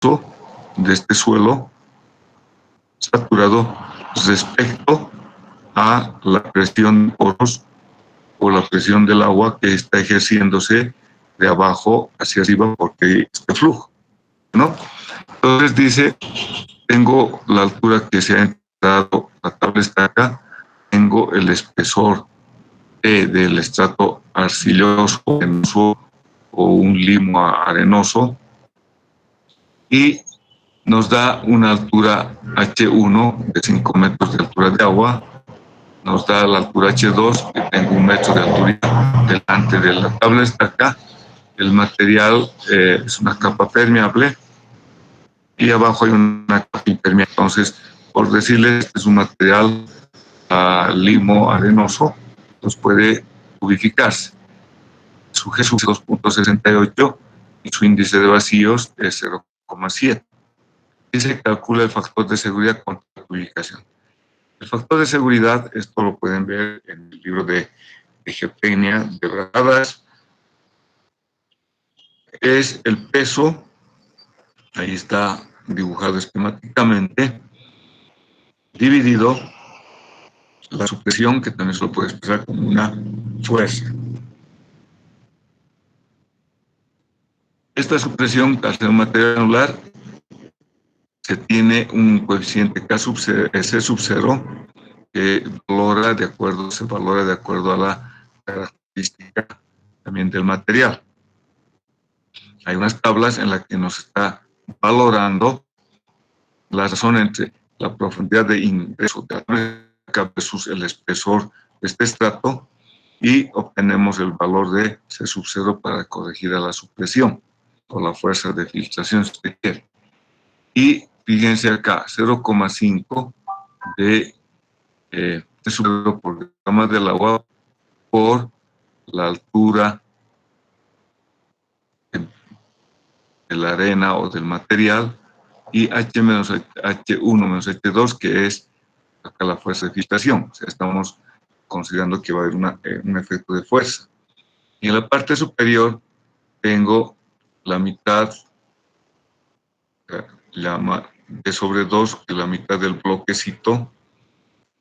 de este suelo saturado respecto a la presión de poros o la presión del agua que está ejerciéndose de abajo hacia arriba porque hay este flujo, ¿no? Entonces dice, tengo la altura que se ha entrado, la tabla está acá, tengo el espesor del estrato arcilloso o un limo arenoso y nos da una altura H1 de 5 metros de altura de agua, nos da la altura H2, que tengo 1 metro de altura delante de la tabla está acá, el material es una capa permeable y abajo hay una capa impermeable. Entonces, por decirles, este es un material limo arenoso, entonces puede tubificarse. Su G es 2.68 y su índice de vacíos es 0,7. Y se calcula el factor de seguridad contra la tubificación. El factor de seguridad, esto lo pueden ver en el libro de geotecnia de Bradas, es el peso, ahí está dibujado esquemáticamente, dividido la supresión, que también se lo puede expresar como una fuerza. Esta supresión, al ser un material anular, se tiene un coeficiente K sub C sub 0 que se valora de acuerdo a la característica también del material. Hay unas tablas en las que nos está valorando la razón entre la profundidad de ingreso de la versus el espesor de este estrato y obtenemos el valor de C sub 0 para corregir a la supresión o la fuerza de filtración si usted quiere. Y fíjense acá, 0,5 de C0 por gramo del agua por la altura de la arena o del material y H menos H1 menos H2 que es acá la fuerza de filtración. O sea, estamos considerando que va a haber un efecto de fuerza. Y en la parte superior tengo la mitad de sobre 2, que es la mitad del bloquecito,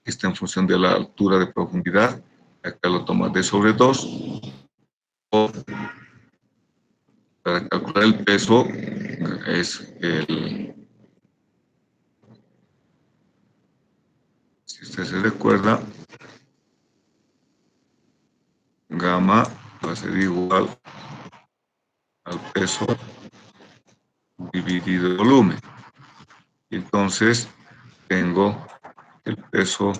que está en función de la altura de profundidad. Acá lo toma D sobre 2. O para calcular el peso es si usted se recuerda, gamma va a ser igual al peso dividido el volumen. Entonces tengo el peso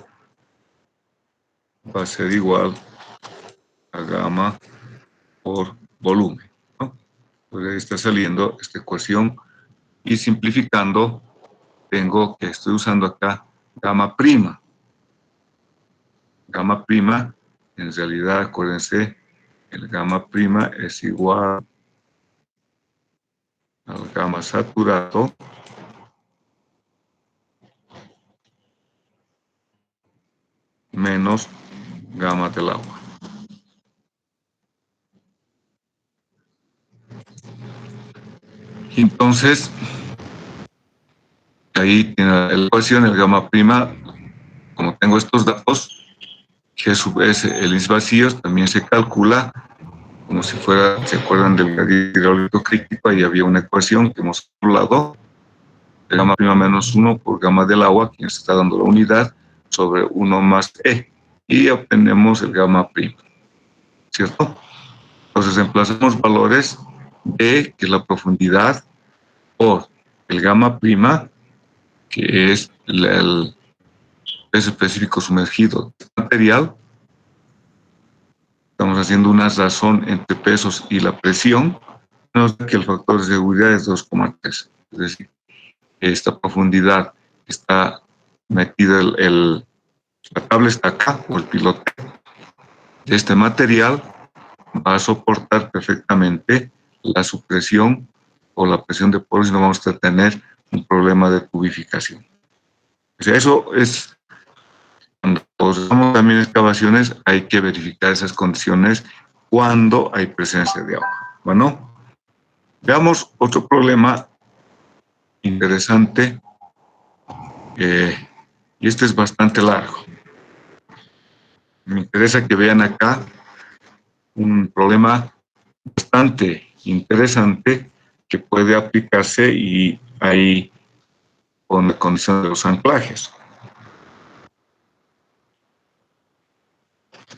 va a ser igual a gamma por volumen, ¿no? Entonces ahí está saliendo esta ecuación y simplificando tengo que estoy usando acá gamma prima. Gamma prima, en realidad acuérdense, el gamma prima es igual al gamma saturado menos gamma del agua. Entonces, ahí tiene la ecuación, el gamma prima, como tengo estos datos, G sub S, el índice vacíos, también se calcula como si fuera, ¿se acuerdan del gas hidráulico crítico? Ahí había una ecuación que hemos hablado, el gamma prima menos 1 por gamma del agua, que nos está dando la unidad, sobre 1 más E, y obtenemos el gamma prima, ¿cierto? Entonces emplazamos valores de, que es la profundidad, por el gamma prima, que es el peso específico sumergido del material. Estamos haciendo una razón entre pesos y la presión, nos da que el factor de seguridad es 2,3. Es decir, esta profundidad está metida, la tabla está acá, o el pilote de este material va a soportar perfectamente la supresión o la presión de poros y no vamos a tener un problema de tubificación. O sea, eso es, cuando usamos también excavaciones, hay que verificar esas condiciones cuando hay presencia de agua. Bueno, veamos otro problema interesante, y este es bastante largo. Me interesa que vean acá un problema bastante interesante que puede aplicarse, y ahí con la condición de los anclajes.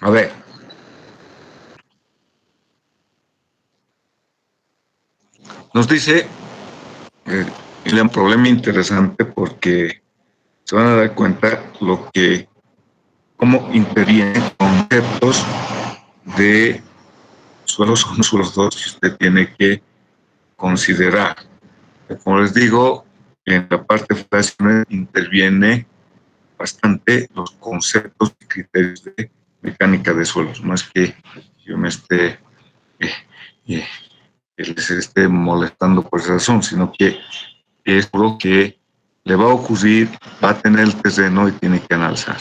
A ver, nos dice un problema interesante porque se van a dar cuenta cómo intervienen conceptos de suelos con suelos dos que usted tiene que considerar. Como les digo, en la parte de fundaciones interviene bastante los conceptos y criterios de mecánica de suelos, más que yo me les esté molestando por esa razón, sino que es lo que le va a ocurrir, va a tener el terreno y tiene que analizar,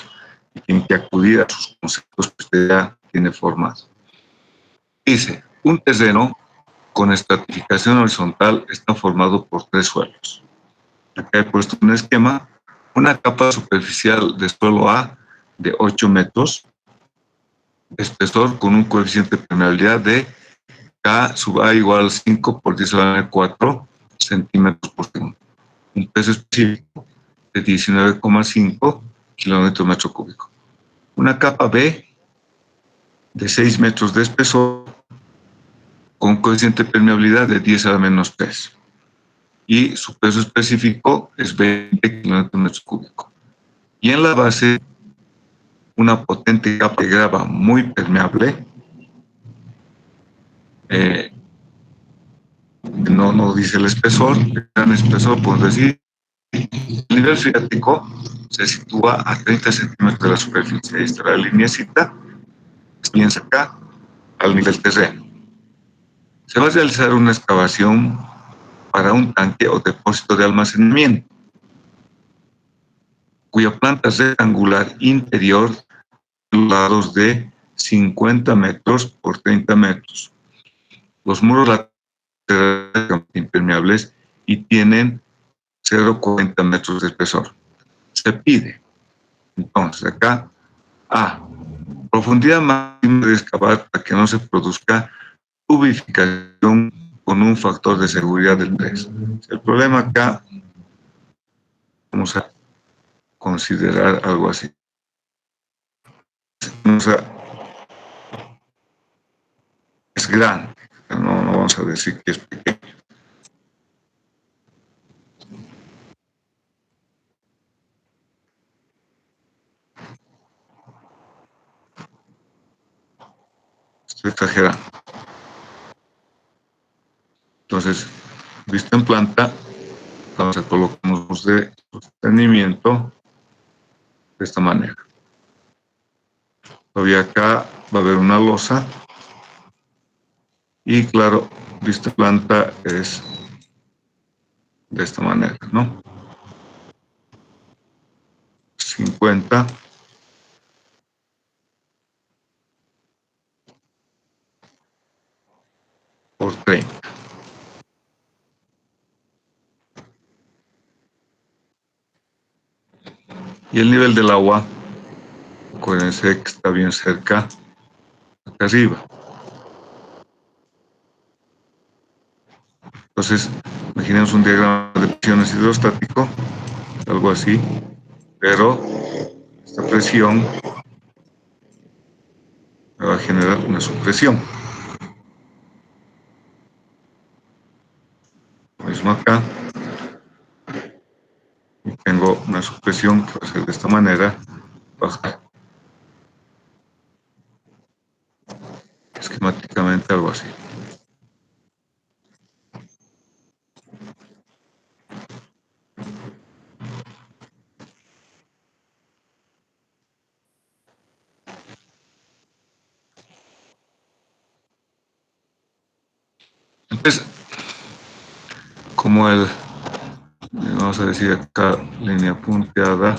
y tiene que acudir a sus conceptos que usted ya tiene formados. Dice, un terreno con estratificación horizontal está formado por tres suelos. Acá he puesto un esquema: una capa superficial de suelo A de 8 metros de espesor con un coeficiente de permeabilidad de K sub A igual a 5 por 10 a la 4 centímetros por segundo. Un peso específico de 19,5 kilómetros metro cúbico. Una capa B de 6 metros de espesor con coeficiente de permeabilidad de 10 a la menos 3. Y su peso específico es 20 kilómetros metro cúbico. Y en la base, una potente capa de grava muy permeable, no dice el espesor, el gran espesor, por decir, el nivel freático se sitúa a 30 centímetros de la superficie. Ahí está la lineecita, piensa acá, al nivel terreno. Se va a realizar una excavación para un tanque o depósito de almacenamiento, cuya planta rectangular interior lados de 50 metros por 30 metros. Los muros laterales son impermeables y tienen 0,40 metros de espesor. Se pide, entonces, acá, A, profundidad máxima de excavar para que no se produzca tubificación con un factor de seguridad del 3. El problema acá, vamos a considerar algo así. O sea, es grande, no vamos a decir que es pequeño. Estoy exagerando. Entonces, visto en planta, vamos a colocarnos de sostenimiento de esta manera. Todavía acá va a haber una losa y, claro, visto en planta es de esta manera, ¿no? 50 por 30. Y el nivel del agua, acuérdense que está bien cerca, acá arriba. Entonces, imaginemos un diagrama de presiones hidrostático, algo así, pero esta presión me va a generar una supresión. Lo mismo acá, y tengo una supresión que va a ser de esta manera, baja. Esquemáticamente algo así. Entonces, como vamos a decir acá, línea punteada,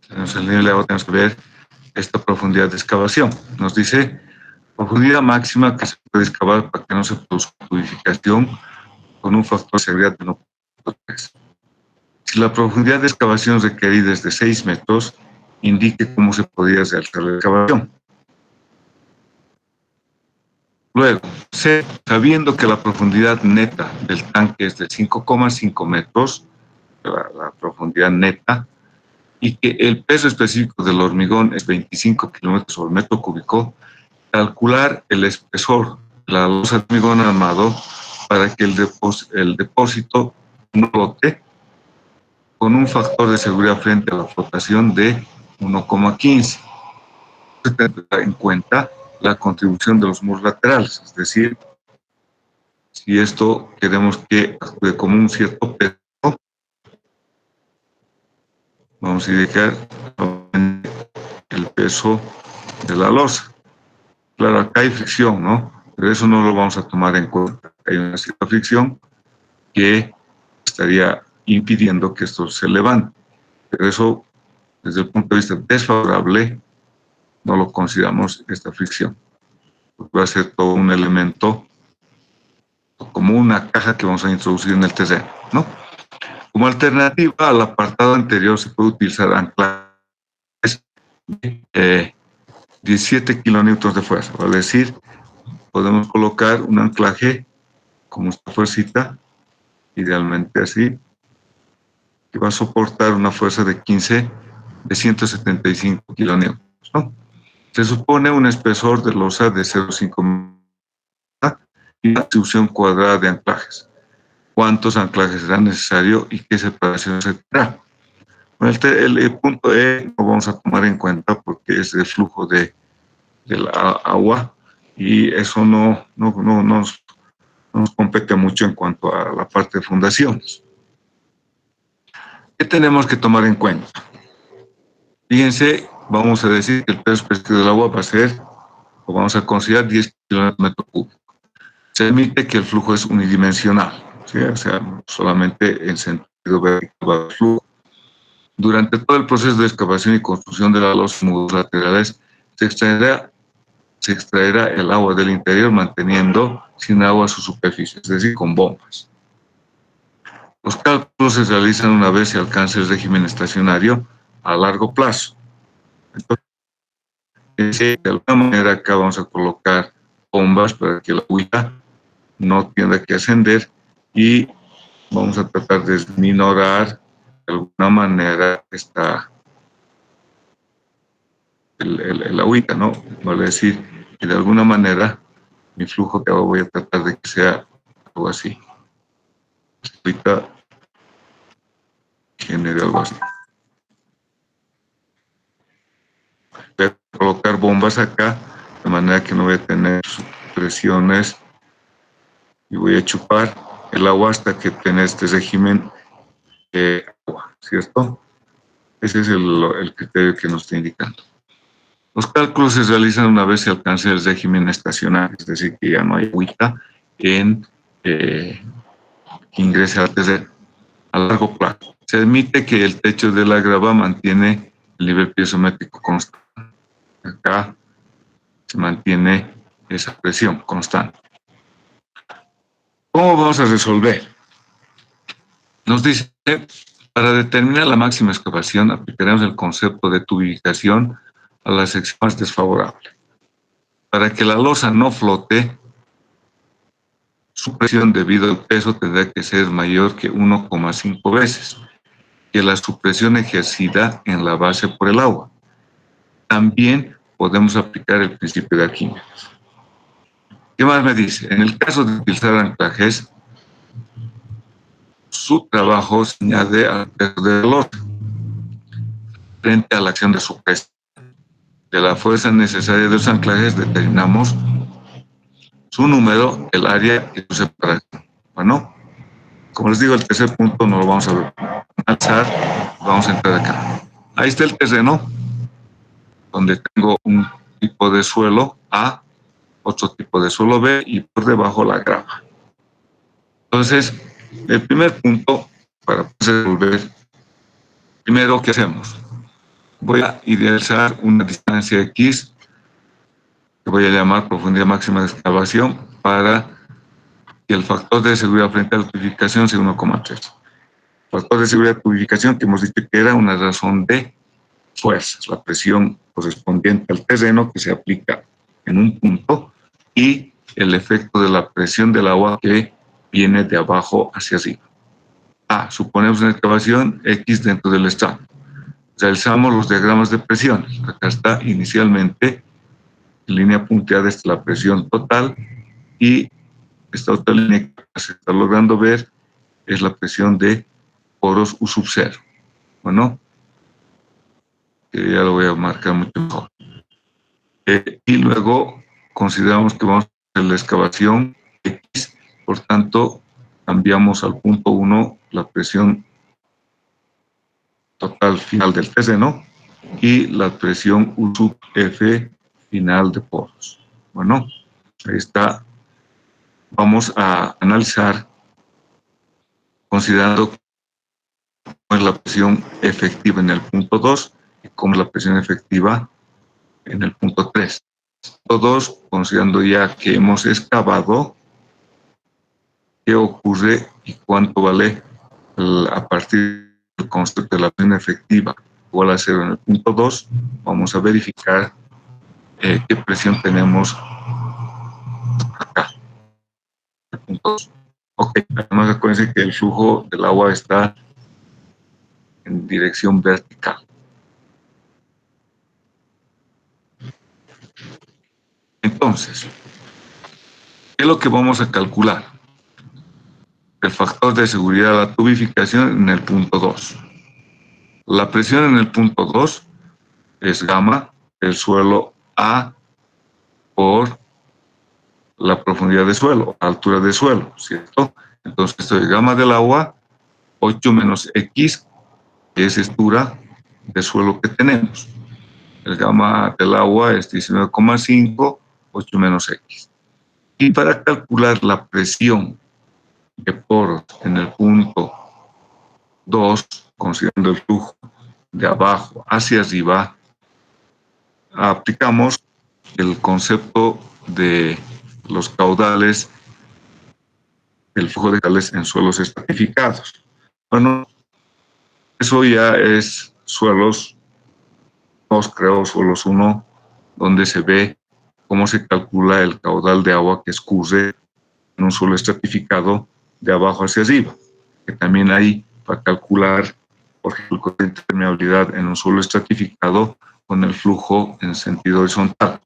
tenemos el nivel de agua, tenemos que ver esta profundidad de excavación. Nos dice profundidad máxima que se puede excavar para que no se produzca tubificación con un factor de seguridad de 1.3. Si la profundidad de excavación requerida es de 6 metros, indique cómo se podría realizar la excavación. Luego, sabiendo que la profundidad neta del tanque es de 5,5 metros, la profundidad neta, y que el peso específico del hormigón es 25 kilómetros por metro cúbico, calcular el espesor de la losa de hormigón armado para que el depósito no flote con un factor de seguridad frente a la flotación de 1,15. Se tendrá en cuenta la contribución de los muros laterales, es decir, si esto queremos que actúe como un cierto peso, vamos a indicar el peso de la losa. Claro, acá hay fricción, ¿no? Pero eso no lo vamos a tomar en cuenta. Hay una cierta fricción que estaría impidiendo que esto se levante. Pero eso, desde el punto de vista desfavorable, no lo consideramos esta fricción. Va a ser todo un elemento, como una caja que vamos a introducir en el terreno, ¿no? Como alternativa al apartado anterior, se puede utilizar anclajes de 17 kilonewtons de fuerza, vale decir, podemos colocar un anclaje como esta fuercita, idealmente así, que va a soportar una fuerza de 175 kilonewtons, ¿no? Se supone un espesor de losa de 0,5 y una distribución cuadrada de anclajes. ¿Cuántos anclajes será necesario y qué separación se tendrá? Bueno, el punto E lo vamos a tomar en cuenta porque es el flujo del agua y eso no nos compete mucho en cuanto a la parte de fundaciones. ¿Qué tenemos que tomar en cuenta? Fíjense, vamos a decir que el peso específico del agua va a ser, o vamos a considerar 10 kilómetros metro cúbico. Se admite que el flujo es unidimensional, ¿sí? O sea, solamente en sentido vertical va el flujo. Durante todo el proceso de excavación y construcción de las losas muros laterales, se extraerá el agua del interior manteniendo sin agua su superficie, es decir, con bombas. Los cálculos se realizan una vez se alcance el régimen estacionario a largo plazo. Entonces, de alguna manera acá vamos a colocar bombas para que la agua no tenga que ascender y vamos a tratar de minorar de alguna manera el agüita, ¿no? Vale decir que de alguna manera mi flujo de agua voy a tratar de que sea algo así. Ahorita genere algo así. Voy a colocar bombas acá de manera que no voy a tener presiones y voy a chupar el agua hasta que tenga este régimen de agua, ¿cierto? Ese es el criterio que nos está indicando. Los cálculos se realizan una vez se alcance el régimen estacionario, es decir, que ya no hay agüita que ingrese al terreno a largo plazo. Se admite que el techo de la grava mantiene el nivel piezométrico constante. Acá se mantiene esa presión constante. ¿Cómo vamos a resolver? Nos dice, para determinar la máxima excavación, aplicaremos el concepto de tubificación a la sección más desfavorable. Para que la losa no flote, su presión debido al peso tendrá que ser mayor que 1,5 veces que la supresión ejercida en la base por el agua. También podemos aplicar el principio de Arquímedes. ¿Qué más me dice? En el caso de utilizar anclajes, su trabajo se añade al peso de la losa frente a la acción de su peso. De la fuerza necesaria de los anclajes determinamos su número, el área y su separación. Bueno, como les digo, el tercer punto no lo vamos a alzar, vamos a entrar acá. Ahí está el terreno, donde tengo un tipo de suelo A, otro tipo de suelo B y por debajo la grava. Entonces, el primer punto para resolver, primero, ¿qué hacemos? Voy a idealizar una distancia X, que voy a llamar profundidad máxima de excavación, para y el factor de seguridad frente a la tubificación es 1,3. Factor de seguridad de tubificación que hemos dicho que era una razón de fuerzas, la presión correspondiente al terreno que se aplica en un punto y el efecto de la presión del agua que viene de abajo hacia arriba. Suponemos una excavación X dentro del estrado. Realizamos los diagramas de presión. Acá está inicialmente en línea punteada está la presión total y esta otra línea que se está logrando ver es la presión de poros U sub 0. Bueno, que ya lo voy a marcar mucho mejor. Y luego consideramos que vamos a hacer la excavación X, por tanto cambiamos al punto 1 la presión total final del terreno y la presión U sub F final de poros. Bueno, ahí está. Vamos a analizar considerando cómo es la presión efectiva en el punto 2 y cómo es la presión efectiva en el punto 3. Punto 2, considerando ya que hemos excavado, qué ocurre y cuánto vale a partir del concepto de la presión efectiva igual a 0 en el punto 2, vamos a verificar qué presión tenemos acá. El punto 2. Ok, además acuérdense que el flujo del agua está en dirección vertical. Entonces, ¿qué es lo que vamos a calcular? El factor de seguridad de la tubificación en el punto 2. La presión en el punto 2 es gamma del suelo A por la profundidad de suelo, altura de suelo, ¿cierto? Entonces, esto es gamma del agua, 8 menos X, que es altura de suelo que tenemos. El gamma del agua es 19,5, 8 menos X. Y para calcular la presión de poros en el punto 2, considerando el flujo de abajo hacia arriba, aplicamos el concepto de los caudales del flujo de caudales en suelos estratificados. Bueno, eso ya es suelos 2, creo, suelos 1, donde se ve cómo se calcula el caudal de agua que escurre en un suelo estratificado de abajo hacia arriba, que también hay para calcular, por ejemplo, el coeficiente de permeabilidad en un suelo estratificado con el flujo en sentido horizontal.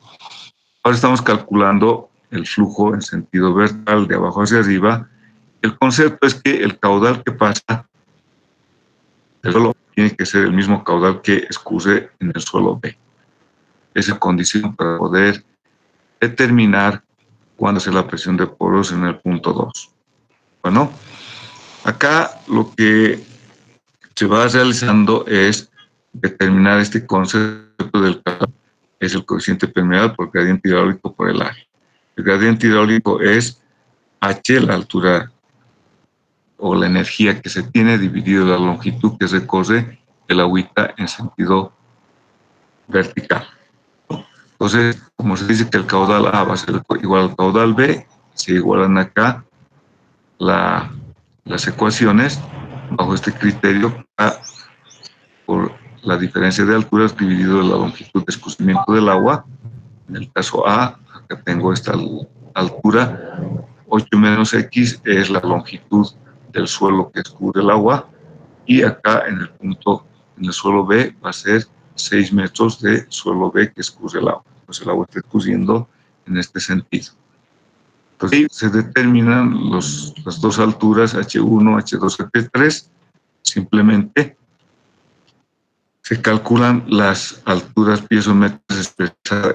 Ahora estamos calculando el flujo en sentido vertical de abajo hacia arriba. El concepto es que el caudal que pasa del suelo tiene que ser el mismo caudal que escurre en el suelo B. Esa condición para poder determinar cuándo es la presión de poros en el punto 2. Bueno, acá lo que se va realizando es determinar este concepto del caudal, es el coeficiente permeable por gradiente hidráulico por el área. El gradiente hidráulico es H, la altura o la energía que se tiene dividido la longitud que recorre el agüita en sentido vertical. Entonces, como se dice que el caudal A va a ser igual al caudal B, se igualan acá las ecuaciones bajo este criterio A por la diferencia de alturas dividido la longitud de escurrimiento del agua. En el caso A, acá tengo esta altura, 8 menos X es la longitud del suelo que escurre el agua, y acá en el punto, en el suelo B, va a ser 6 metros de suelo B que escurre el agua. Pues el agua está escurriendo en este sentido. Entonces se determinan las dos alturas, H1, H2, H3, simplemente se calculan las alturas piezométricas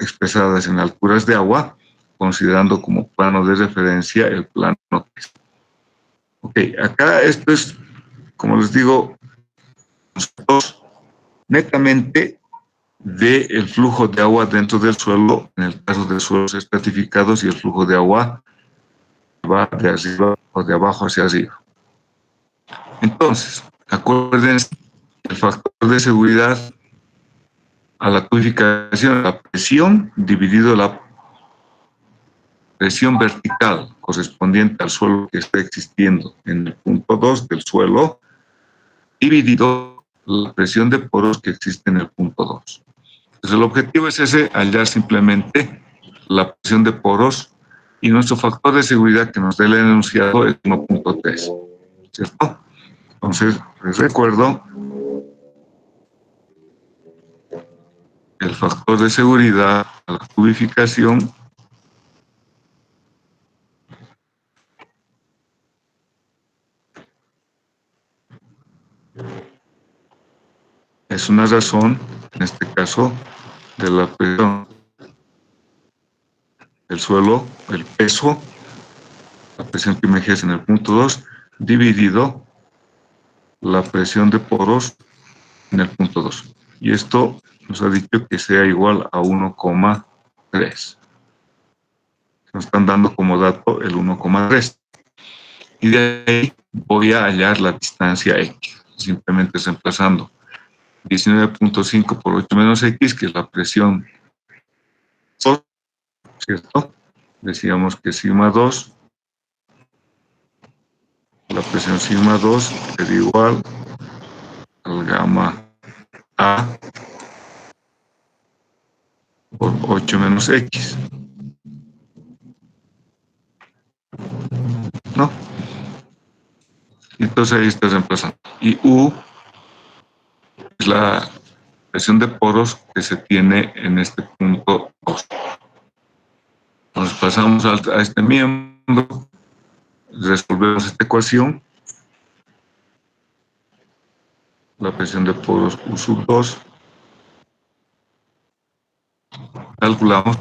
expresadas en alturas de agua, considerando como plano de referencia el plano 3. Ok, acá esto es, como les digo, netamente del flujo de agua dentro del suelo, en el caso de suelos estratificados, y el flujo de agua va de arriba o de abajo hacia arriba. Entonces, acuérdense, el factor de seguridad a la tubificación, la presión dividido presión vertical correspondiente al suelo que está existiendo en el punto 2 del suelo, dividido la presión de poros que existe en el punto 2. Entonces el objetivo es ese, hallar simplemente la presión de poros, y nuestro factor de seguridad que nos da el enunciado es 1.3, ¿cierto? Entonces, les recuerdo, el factor de seguridad a la tubificación es una razón, en este caso, de la presión del suelo, el peso, la presión que me ejerce en el punto 2, dividido la presión de poros en el punto 2. Y esto nos ha dicho que sea igual a 1,3. Nos están dando como dato el 1,3. Y de ahí voy a hallar la distancia X, simplemente reemplazando 19.5 por 8 menos X, que es la presión, ¿cierto? Decíamos que sigma 2, la presión sigma 2 es igual al gamma A por 8 menos X, ¿no? Entonces ahí está reemplazando. Y U es la presión de poros que se tiene en este punto 2. Nos pasamos a este miembro, resolvemos esta ecuación, la presión de poros U sub 2, calculamos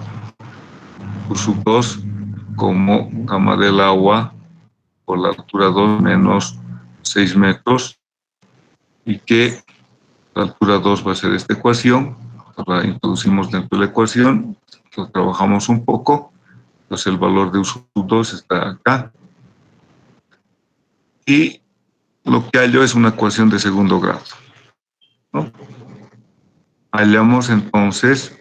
U sub 2 como gamma del agua por la altura 2 menos 6 metros, y que la altura 2 va a ser esta ecuación. La introducimos dentro de la ecuación, lo trabajamos un poco, entonces el valor de U sub 2 está acá, y lo que hallo es una ecuación de segundo grado, ¿no? Hallamos entonces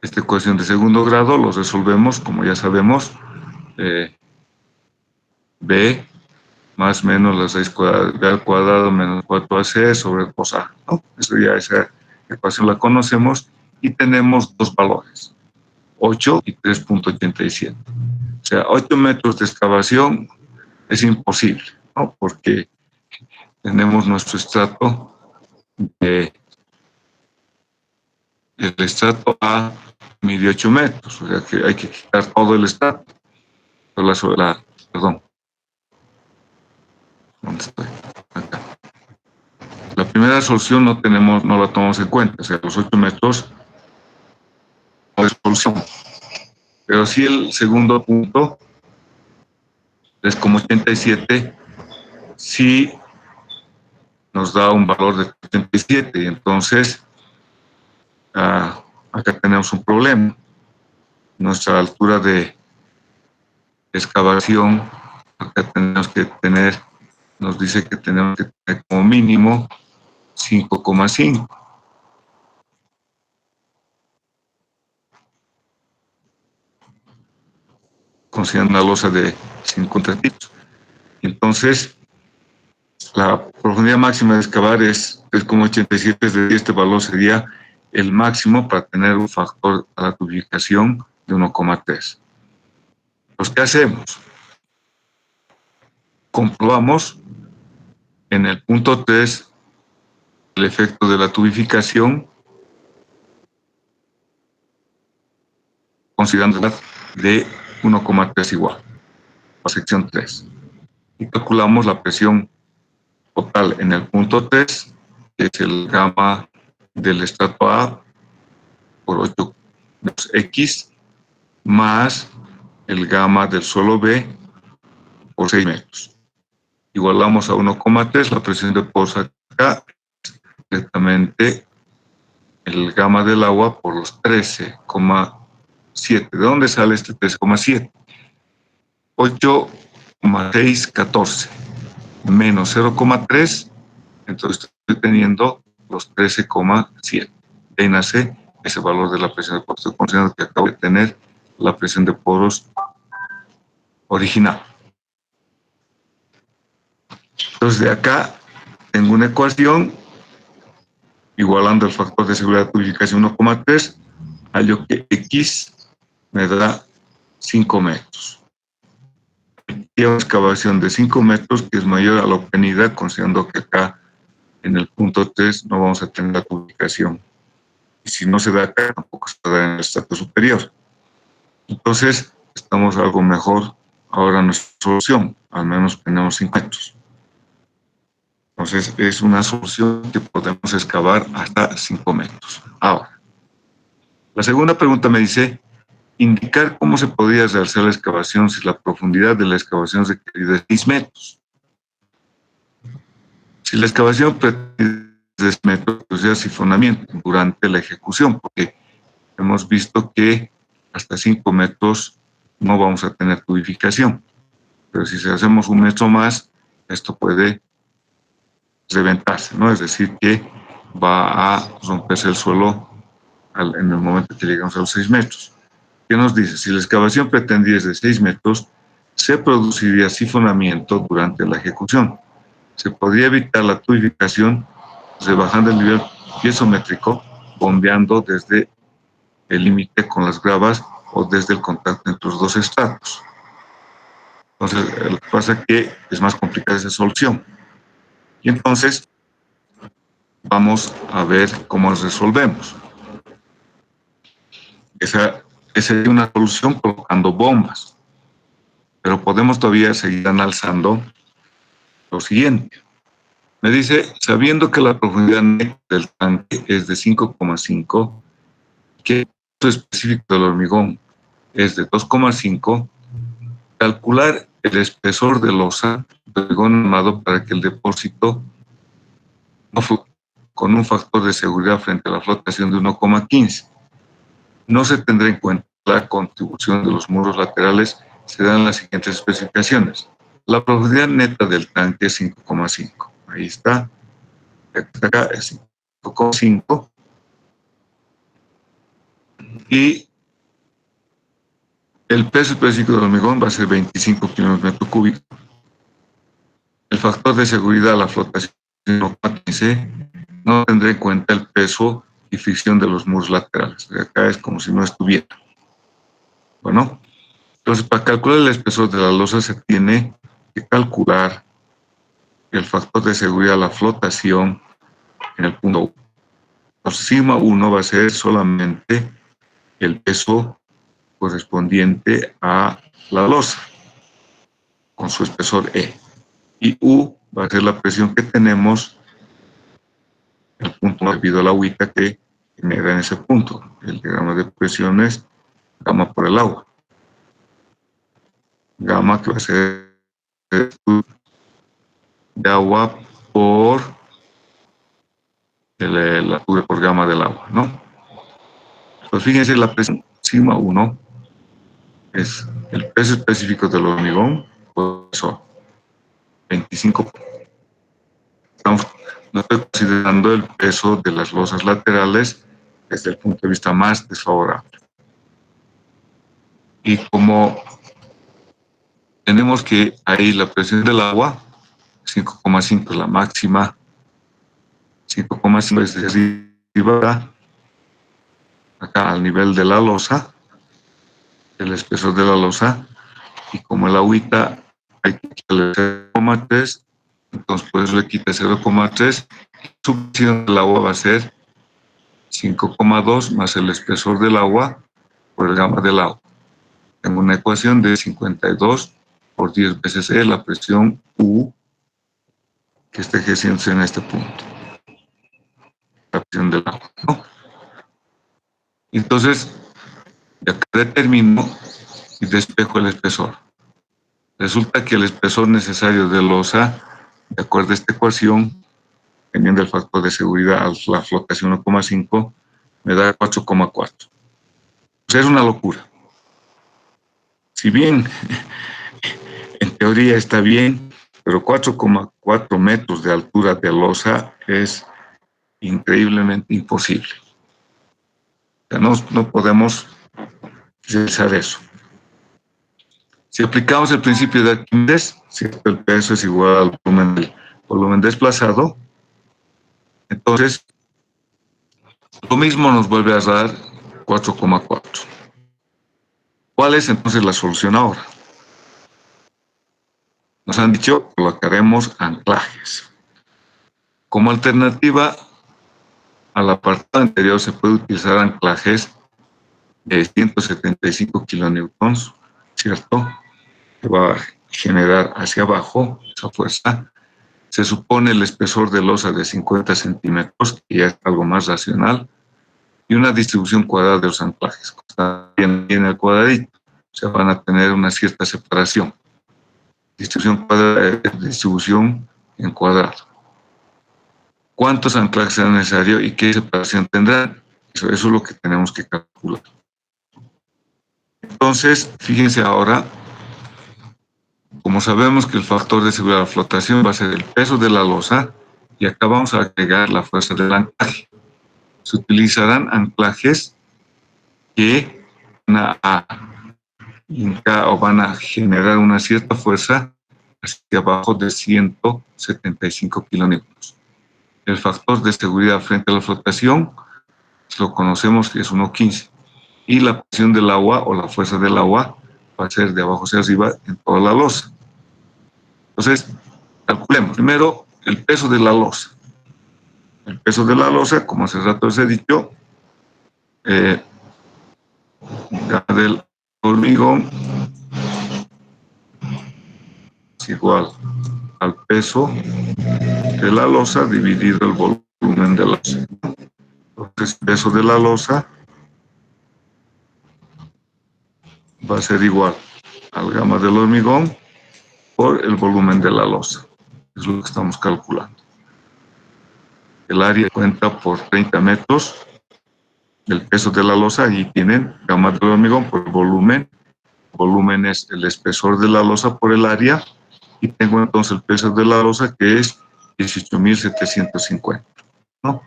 esta ecuación de segundo grado, lo resolvemos, como ya sabemos, B más menos la 6 cuadrada, B al cuadrado menos 4AC sobre 2A, ¿no? Eso ya, esa ecuación la conocemos, y tenemos dos valores, 8 y 3.87. O sea, 8 metros de excavación es imposible, ¿no? Porque tenemos nuestro estrato, el estrato A mide 8 metros, o sea que hay que quitar todo el estrato. Perdón, ¿dónde estoy? Acá. La primera solución no la tomamos en cuenta, o sea, los 8 metros no es solución. Pero sí el segundo punto, 3,87, sí nos da un valor de 87, y entonces acá tenemos un problema. Nuestra altura de excavación, acá tenemos que tener, nos dice que tenemos que tener como mínimo 5,5. Considerando una losa de 50 tipos. Entonces, la profundidad máxima de excavar es 3,87, es decir, este valor sería el máximo para tener un factor a la tubificación de 1,3. Pues, ¿qué hacemos? Comprobamos en el punto 3 el efecto de la tubificación, considerando la de 1,3 igual, a sección 3. Y calculamos la presión total en el punto 3, que es el gamma del estrato A por 8 X, más el gamma del suelo B por 6 metros. Igualamos a 1,3, la presión de poros acá, directamente el gamma del agua por los 13,7. ¿De dónde sale este 13,7? 8 más 6, 14, menos 0,3, entonces estoy teniendo los 13,7. Ahí nace ese valor de la presión de poros. Estoy considerando que acabo de tener la presión de poros original. Entonces, de acá tengo una ecuación igualando el factor de seguridad de tubificación 1,3, hallo que X me da 5 metros. Y una excavación de 5 metros que es mayor a la obtenida, considerando que acá en el punto 3 no vamos a tener la tubificación. Y si no se da acá, tampoco se da en el estrato superior. Entonces, estamos algo mejor ahora en nuestra solución, al menos tenemos 5 metros. Entonces, es una solución que podemos excavar hasta 5 metros. Ahora, la segunda pregunta me dice, indicar cómo se podría realizar la excavación si la profundidad de la excavación requerida es 6 metros. Si la excavación pretende 6 metros, pues ya sifonamiento durante la ejecución, porque hemos visto que hasta 5 metros no vamos a tener tubificación. Pero si hacemos 1 metro más, esto puede reventarse, ¿no? Es decir, que va a romperse el suelo en el momento que llegamos a los 6 metros. ¿Qué nos dice? Si la excavación pretendía de 6 metros, se produciría sifonamiento durante la ejecución. Se podría evitar la tubificación rebajando el nivel piezométrico, bombeando desde el límite con las gravas o desde el contacto entre los dos estratos. Entonces, lo que pasa es que es más complicada esa solución. Y entonces, vamos a ver cómo resolvemos. Esa es una solución colocando bombas, pero podemos todavía seguir analizando lo siguiente. Me dice, sabiendo que la profundidad neta del tanque es de 5,5, que el peso específico del hormigón es de 2,5, calcular el espesor de losa del hormigón armado para que el depósito no fluctúe con un factor de seguridad frente a la flotación de 1,15. No se tendrá en cuenta la contribución de los muros laterales, se dan las siguientes especificaciones. La profundidad neta del tanque es 5,5. Ahí está. Acá es 5,5. Y el peso específico del hormigón va a ser 25 kilogramos metro cúbico. El factor de seguridad, la flotación 1,15, no tendrá en cuenta el peso y fricción de los muros laterales. Acá es como si no estuviera. Bueno, entonces para calcular el espesor de la losa se tiene que calcular el factor de seguridad, la flotación en el punto 1. Entonces, sigma 1 va a ser solamente el peso correspondiente a la losa con su espesor E. Y U va a ser la presión que tenemos en el punto debido a la agüita que genera en ese punto. El diagrama de presión es gamma por el agua. Gamma que va a ser de agua por la V por gamma del agua, ¿no? Pues fíjense, la presión sigma 1 es el peso específico del hormigón por eso 25. No estoy considerando el peso de las losas laterales desde el punto de vista más desfavorable. Y como tenemos que ahí la presión del agua, 5,5 es la máxima, 5,5 es de arriba, acá al nivel de la losa, el espesor de la losa, y como el agüita hay que quitarle 0,3, entonces por eso le quita 0,3, su presión del agua va a ser 5,2 más el espesor del agua por el gamma del agua. Tengo una ecuación de 52 por 10 veces E, la presión U que está ejerciéndose en este punto. La presión del agua, ¿no? Entonces, ya que determino y despejo el espesor. Resulta que el espesor necesario de losa, de acuerdo a esta ecuación, teniendo el factor de seguridad a la flotación 1,5, me da 4,4. Pues es una locura. Si bien en teoría está bien, pero 4,4 metros de altura de losa es increíblemente imposible. O sea, no podemos realizar eso. Si aplicamos el principio de Arquímedes, ¿cierto? El peso es igual al volumen desplazado, entonces lo mismo nos vuelve a dar 4,4. ¿Cuál es entonces la solución ahora? Nos han dicho que colocaremos anclajes. Como alternativa al apartado anterior se puede utilizar anclajes de 175 kilonewtons, ¿cierto? Que va a generar hacia abajo esa fuerza. Se supone el espesor de losa de 50 centímetros, que ya es algo más racional, y una distribución cuadrada de los anclajes. Está bien en el cuadradito, o sea, van a tener una cierta separación. Distribución en cuadrado. ¿Cuántos anclajes serán necesarios y qué separación tendrán? Eso es lo que tenemos que calcular. Entonces, fíjense ahora, como sabemos que el factor de seguridad de la flotación va a ser el peso de la losa, y acá vamos a agregar la fuerza del anclaje. Se utilizarán anclajes que van a generar una cierta fuerza hacia abajo de 175 kilonewtons. El factor de seguridad frente a la flotación lo conocemos que es 1,15, y la presión del agua o la fuerza del agua va a ser de abajo hacia arriba en toda la losa. Entonces, calculemos primero el peso de la losa. El peso de la losa, como hace rato les he dicho, del hormigón es igual al peso de la losa dividido el volumen de la losa. Entonces, el peso de la losa va a ser igual al gamma del hormigón por el volumen de la losa. Es lo que estamos calculando. El área cuenta por 30 metros, el peso de la losa, y tienen gamma del hormigón por volumen. Volumen es el espesor de la losa por el área, y tengo entonces el peso de la losa, que es 18.750, ¿no?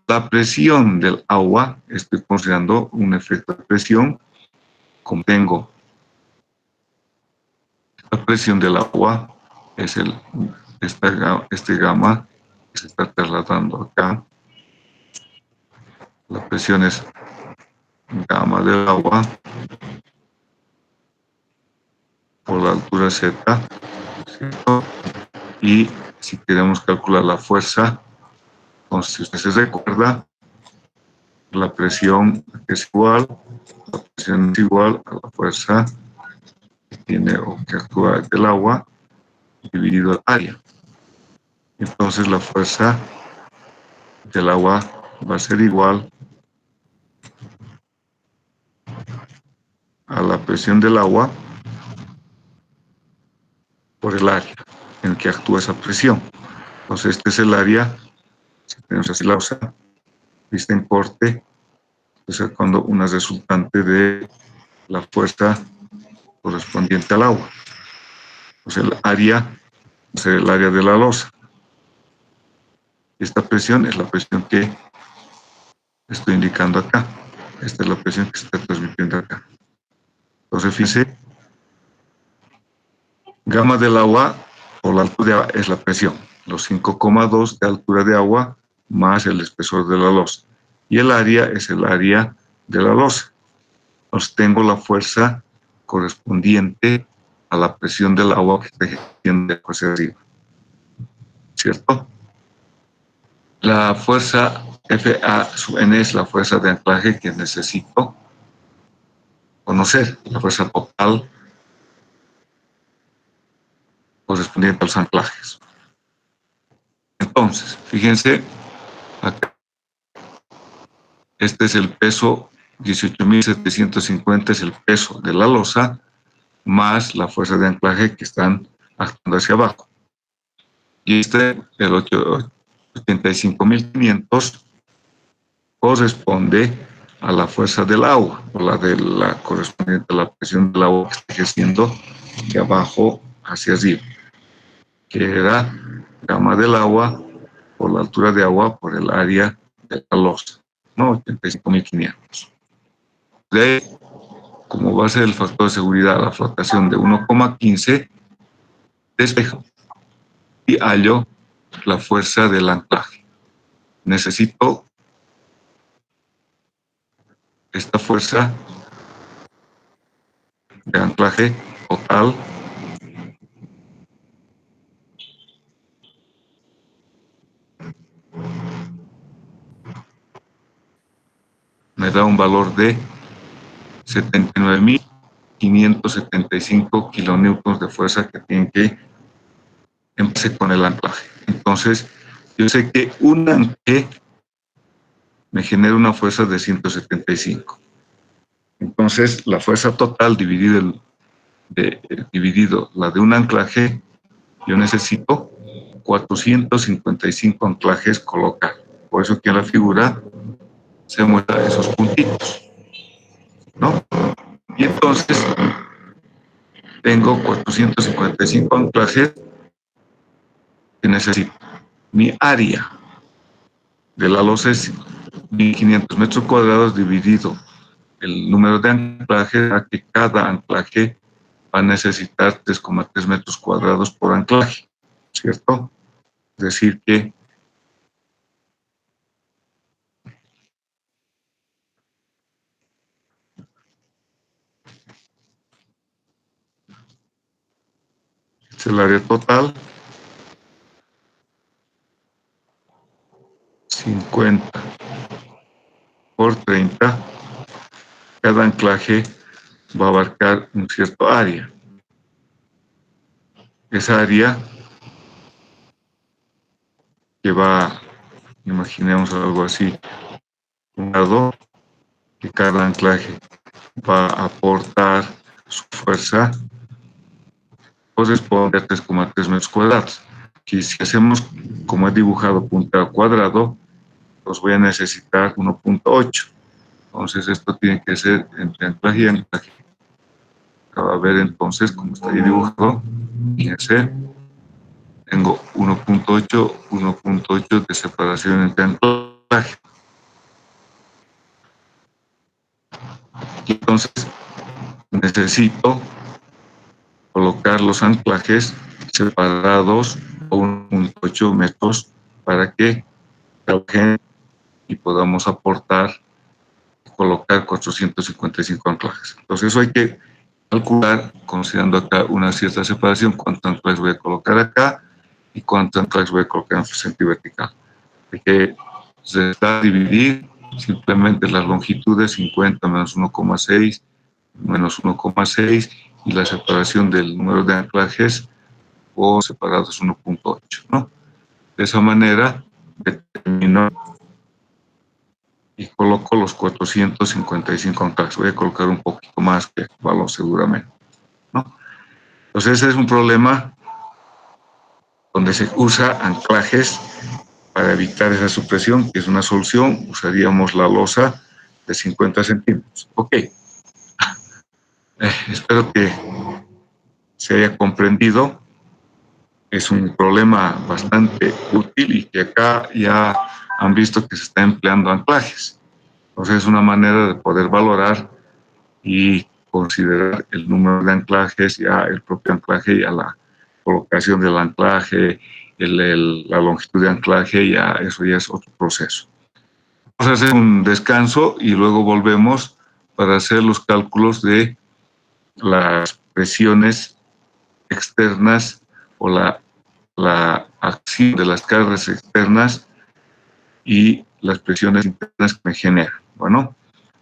La presión del agua, estoy considerando un efecto de presión, como tengo la presión del agua, es este gamma que se está trasladando acá. La presión es gamma del agua por la altura Z, ¿cierto? Y si queremos calcular la fuerza, entonces, si usted se recuerda, la presión es igual a la fuerza que tiene o que actúa del agua dividido el área. Entonces la fuerza del agua va a ser igual a la presión del agua por el área en el que actúa esa presión. Entonces este es el área, si tenemos así la losa, vista en corte, estoy sacando una resultante de la fuerza correspondiente al agua. Entonces el área va a ser el área de la losa. Esta presión es la presión que estoy indicando acá. Esta es la presión que se está transmitiendo acá. Entonces, fíjense, gamma del agua por la altura es la presión, los 5,2 de altura de agua más el espesor de la losa. Y el área es el área de la losa. Entonces, tengo la fuerza correspondiente a la presión del agua que está ejerciendo hacia arriba, ¿cierto? La fuerza FA sub N es la fuerza de anclaje que necesito conocer, la fuerza total correspondiente a los anclajes. Entonces, fíjense, acá, este es el peso, 18.750 es el peso de la losa, más la fuerza de anclaje que están actuando hacia abajo. Y el 85.500, corresponde a la fuerza del agua, o la de la correspondiente a la presión del agua que está ejerciendo de abajo hacia arriba, que era gamma del agua por la altura de agua por el área de la losa, ¿no? 85.500. De ahí como base del factor de seguridad la flotación de 1,15, despejo y hallo la fuerza del anclaje. Necesito esta fuerza de anclaje total me da un valor de 79.575 kilonewtons de fuerza que tienen que empecé con el anclaje. Entonces, yo sé que un anclaje me genera una fuerza de 175. Entonces, la fuerza total dividido la de un anclaje, yo necesito 455 anclajes colocar. Por eso que en la figura se muestran esos puntitos, ¿no? Y entonces tengo 455 anclajes que necesito. Mi área de la losa es 1.500 metros cuadrados dividido el número de anclajes, a que cada anclaje va a necesitar 3,3 metros cuadrados por anclaje, ¿cierto? Es decir que es el área total, 50 por 30, cada anclaje va a abarcar un cierto área. Esa área que va, imaginemos algo así, un lado, que cada anclaje va a aportar su fuerza, corresponde a 3,3 metros cuadrados. Que si hacemos como he dibujado puntero cuadrado, pues voy a necesitar 1,8. Entonces esto tiene que ser entre anclaje y anclaje. Va a ver entonces, como está ahí dibujado, fíjense, tengo 1,8 de separación entre anclaje. Y entonces necesito colocar los anclajes separados a 1,8 metros para que trabajen y podamos aportar, colocar 455 anclajes. Entonces eso hay que calcular considerando acá una cierta separación, cuántos anclajes voy a colocar acá y cuántos anclajes voy a colocar en sentido vertical. Hay que dividir simplemente las longitudes 50 menos 1,6 menos 1,6 y la separación del número de anclajes o separados 1,8, ¿no? De esa manera determino y coloco los 455 anclajes. Voy a colocar un poquito más que valor seguramente, ¿no? Entonces ese es un problema donde se usa anclajes para evitar esa supresión, que es una solución. Usaríamos la losa de 50 centímetros. Ok. Espero que se haya comprendido. Es un problema bastante útil y que acá ya han visto que se está empleando anclajes. Entonces es una manera de poder valorar y considerar el número de anclajes, ya el propio anclaje, ya la colocación del anclaje, la longitud de anclaje, ya eso ya es otro proceso. Vamos a hacer un descanso y luego volvemos para hacer los cálculos de las presiones externas o la acción de las cargas externas y las presiones internas que me generan. Bueno,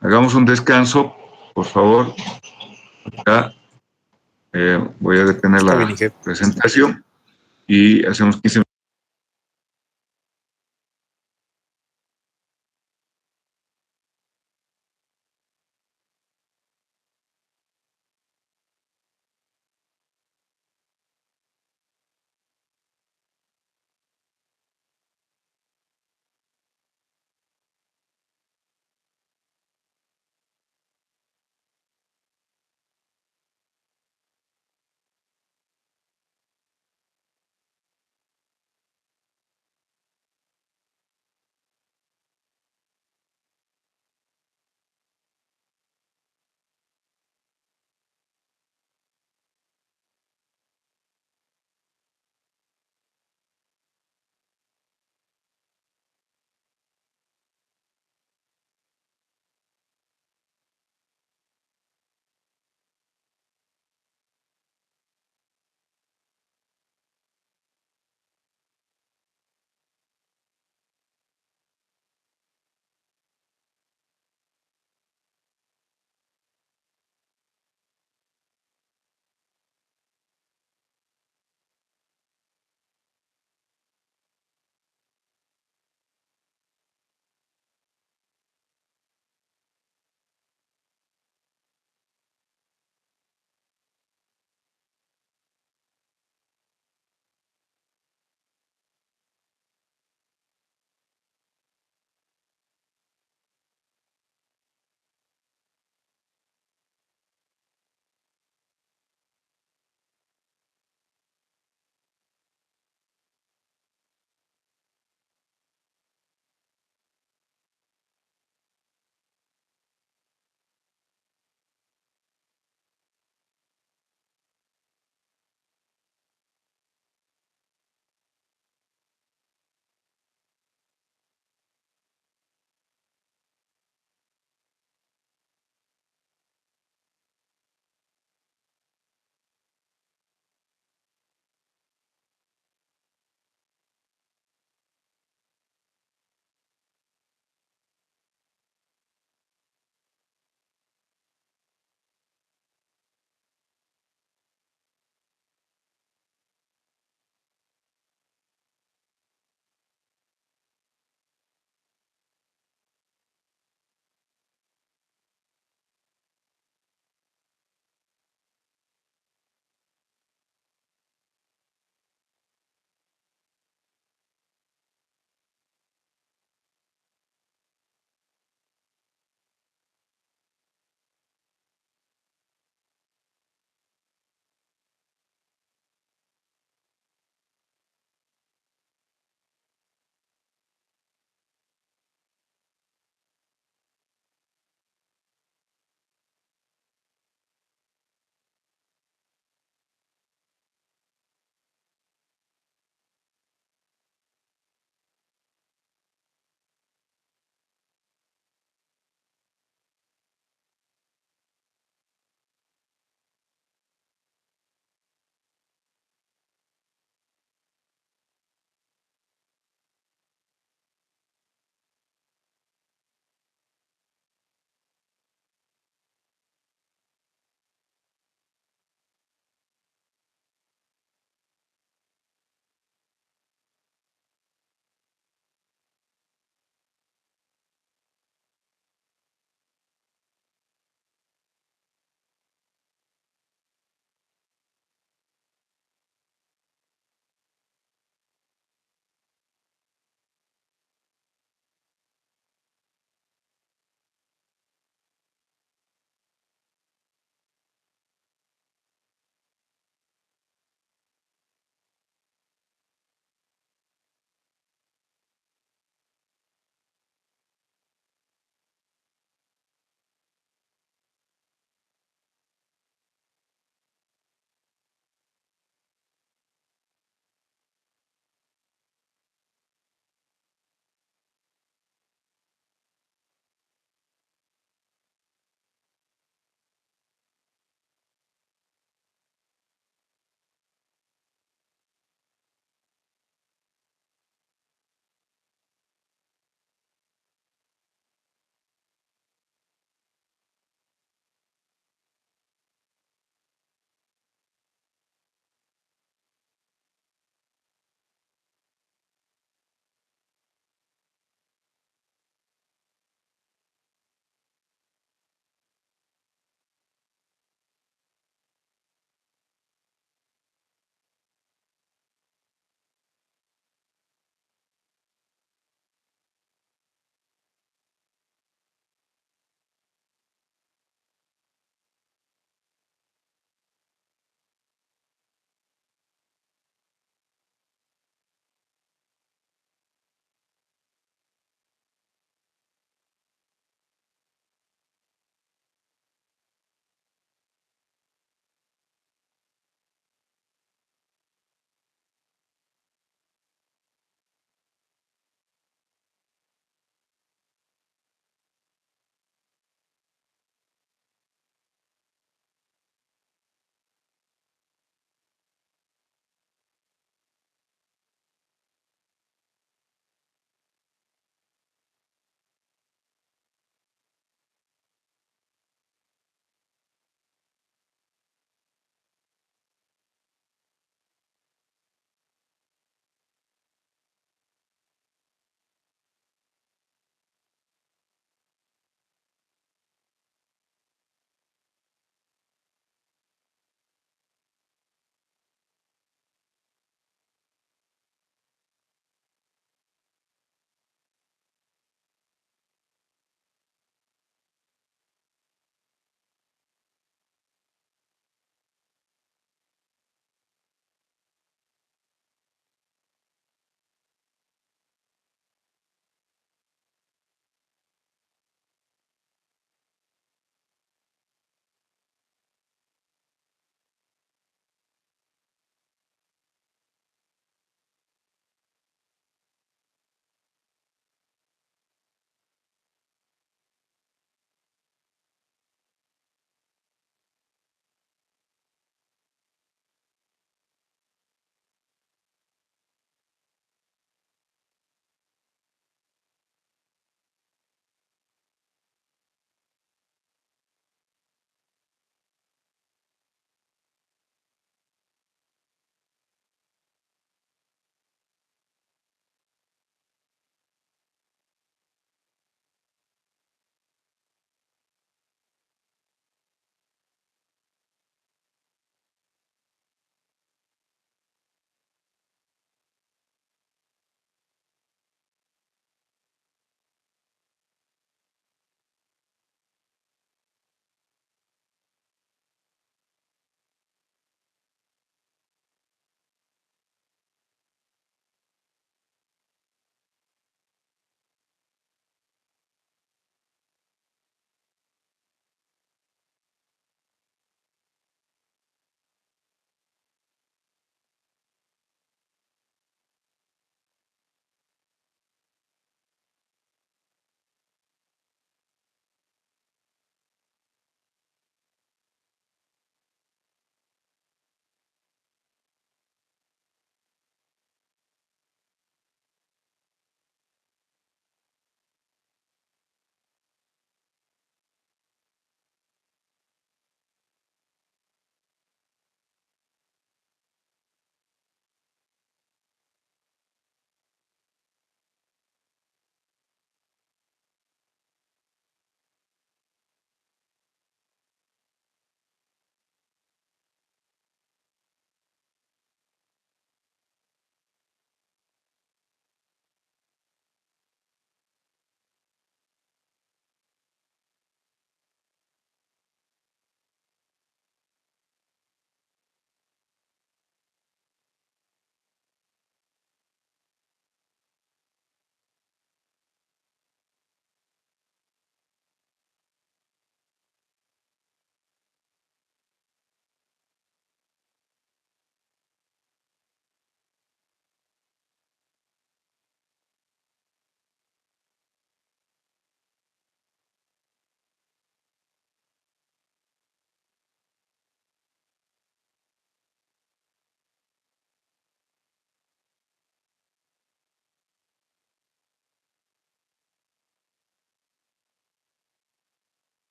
hagamos un descanso, por favor. Acá voy a detener Está bien, la Inge. presentación y hacemos 15 minutos.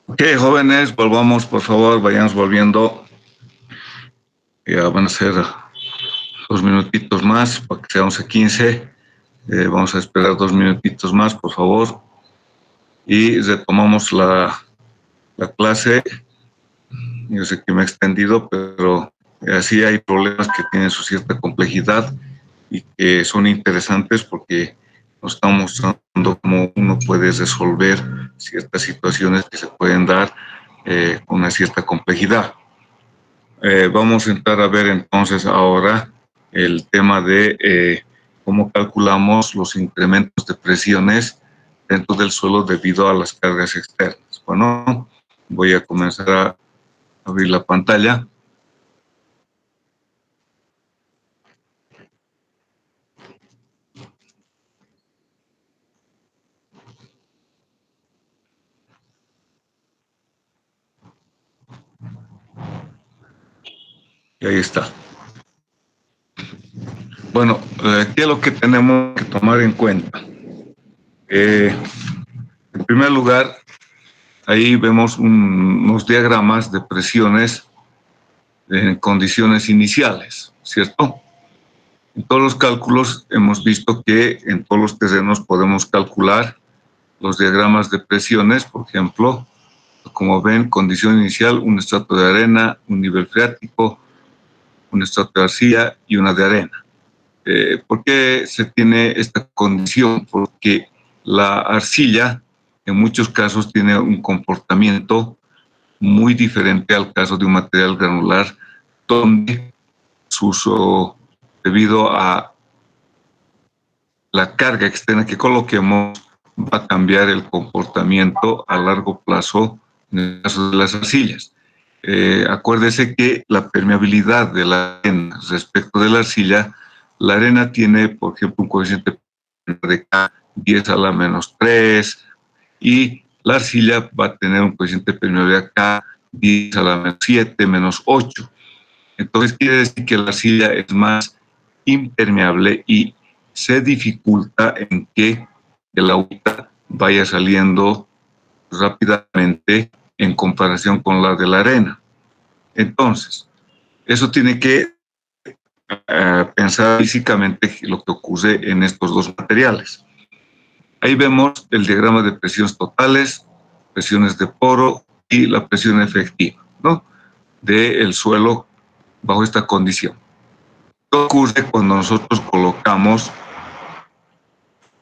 Ok, jóvenes, volvamos, por favor, vayamos volviendo. Ya van a ser 2 minutitos más para que sea 11:15. Vamos a esperar 2 minutitos más, por favor. Y retomamos la clase. Yo sé que me he extendido, pero así hay problemas que tienen su cierta complejidad y que son interesantes porque nos estamos mostrando cómo uno puede resolver ciertas situaciones que se pueden dar con una cierta complejidad. Vamos a entrar a ver entonces ahora el tema de cómo calculamos los incrementos de presiones dentro del suelo debido a las cargas externas. Bueno, voy a comenzar a abrir la pantalla. Y ahí está. Bueno, ¿qué es lo que tenemos que tomar en cuenta? En primer lugar, ahí vemos unos diagramas de presiones en condiciones iniciales, ¿cierto? En todos los cálculos hemos visto que en todos los terrenos podemos calcular los diagramas de presiones, por ejemplo, como ven, condición inicial, un estrato de arena, un nivel freático, un estrato de arcilla y una de arena. ¿Por qué se tiene esta condición? Porque la arcilla en muchos casos tiene un comportamiento muy diferente al caso de un material granular, donde su uso, debido a la carga externa que coloquemos, va a cambiar el comportamiento a largo plazo en el caso de las arcillas. Acuérdese que la permeabilidad de la arena respecto de la arena tiene, por ejemplo, un coeficiente de K 10 a la menos 3 y la arcilla va a tener un coeficiente de permeabilidad K 10 a la menos 7, menos 8. Entonces quiere decir que la arcilla es más impermeable y se dificulta en que el agua vaya saliendo rápidamente en comparación con la de la arena. Entonces, eso tiene que pensar físicamente lo que ocurre en estos dos materiales. Ahí vemos el diagrama de presiones totales, presiones de poro y la presión efectiva, ¿no?, del suelo bajo esta condición. ¿Qué ocurre cuando nosotros colocamos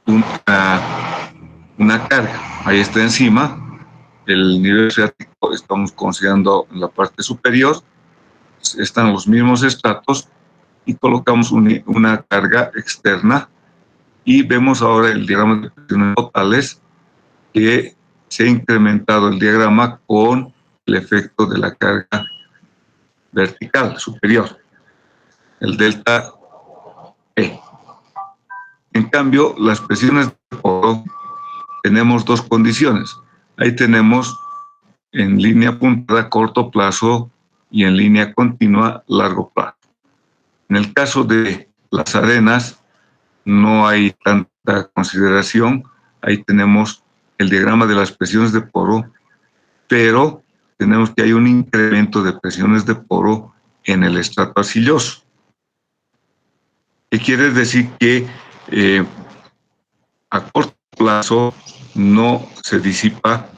una carga? Ahí está encima, el nivel freático estamos considerando en la parte superior, están los mismos estratos y colocamos una carga externa y vemos ahora el diagrama de presiones totales que se ha incrementado el diagrama con el efecto de la carga vertical superior, el delta E. En cambio, las presiones de poro tenemos dos condiciones. Ahí tenemos en línea apuntada a corto plazo y en línea continua largo plazo. En el caso de las arenas no hay tanta consideración. Ahí tenemos el diagrama de las presiones de poro, pero tenemos que hay un incremento de presiones de poro en el estrato arcilloso. ¿Qué quiere decir? Que a corto plazo no se disipa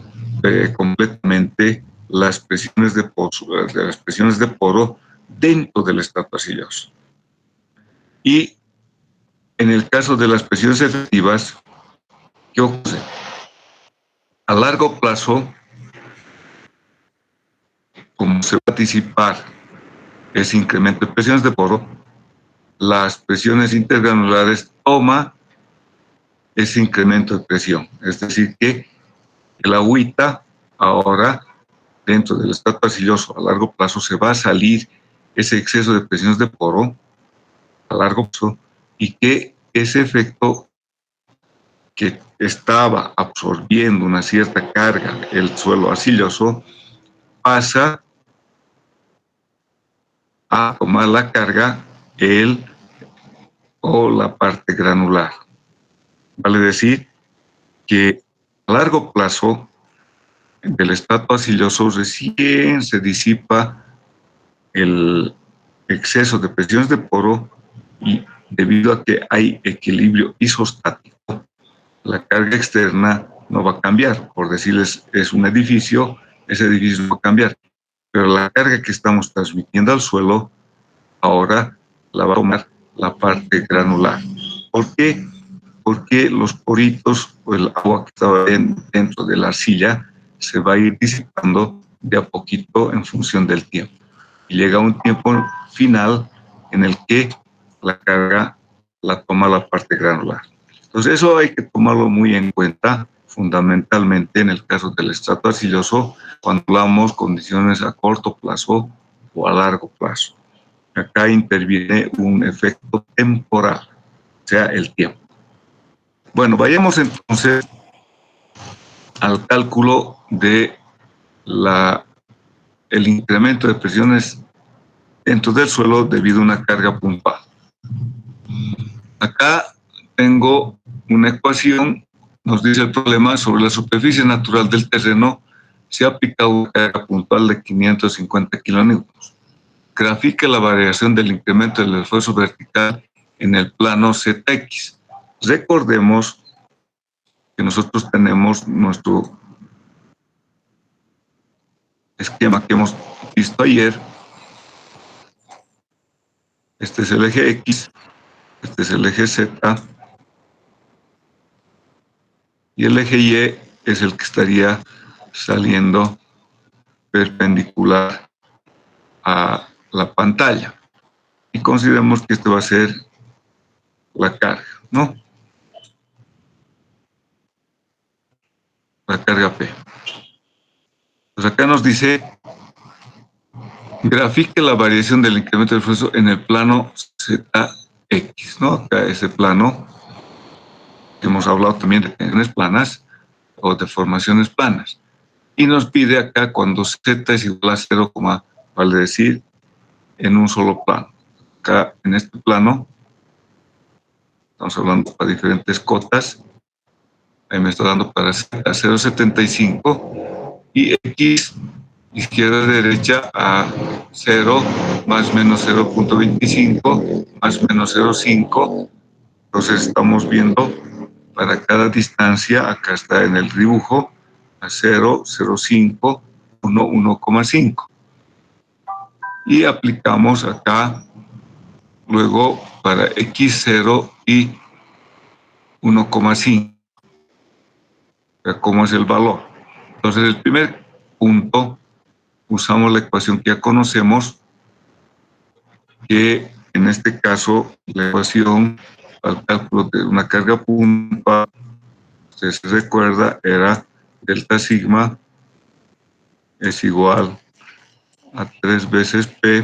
completamente las presiones de poro dentro del estrato arcilloso. Y en el caso de las presiones efectivas, ¿qué ocurre? A largo plazo, como se va a disipar ese incremento de presiones de poro, las presiones intergranulares toma ese incremento de presión. Es decir, que el agüita ahora dentro del estrato arcilloso a largo plazo se va a salir ese exceso de presiones de poro a largo plazo y que ese efecto que estaba absorbiendo una cierta carga el suelo arcilloso pasa a tomar la carga o la parte granular. Vale decir que A largo plazo, del estrato arcilloso recién se disipa el exceso de presiones de poro y debido a que hay equilibrio isostático, la carga externa no va a cambiar. Por decirles, es un edificio, ese edificio no va a cambiar, pero la carga que estamos transmitiendo al suelo ahora la va a tomar la parte granular. ¿Por qué? Porque los poritos o el agua que estaba dentro de la arcilla se va a ir disipando de a poquito en función del tiempo. Y llega un tiempo final en el que la carga la toma la parte granular. Entonces eso hay que tomarlo muy en cuenta, fundamentalmente en el caso del estrato arcilloso, cuando hablamos condiciones a corto plazo o a largo plazo. Acá interviene un efecto temporal, o sea, el tiempo. Bueno, vayamos entonces al cálculo de el incremento de presiones dentro del suelo debido a una carga puntual. Acá tengo una ecuación, nos dice el problema: sobre la superficie natural del terreno se ha aplicado una carga puntual de 550 kilonewtons. Grafica la variación del incremento del esfuerzo vertical en el plano ZX. Recordemos que nosotros tenemos nuestro esquema que hemos visto ayer. Este es el eje X, este es el eje Z, y el eje Y es el que estaría saliendo perpendicular a la pantalla. Y consideremos que esto va a ser la carga, ¿no? La carga P. Pues acá nos dice: grafique la variación del incremento del esfuerzo en el plano ZX, ¿no? Acá ese plano, que hemos hablado también de tensiones planas o de formaciones planas. Y nos pide acá cuando Z es igual a 0, vale decir, en un solo plano. Acá en este plano, estamos hablando para diferentes cotas, ahí me está dando para Z 0,75 y X izquierda-derecha a 0 más menos 0,25 más menos 0,5. Entonces estamos viendo para cada distancia, acá está en el dibujo, a 0, 0,5, 1, 1,5. Y aplicamos acá luego para X0 y 1,5. ¿Cómo es el valor? Entonces, el primer punto, usamos la ecuación que ya conocemos, que en este caso, la ecuación al cálculo de una carga puntual, usted se recuerda, era delta sigma es igual a 3 veces P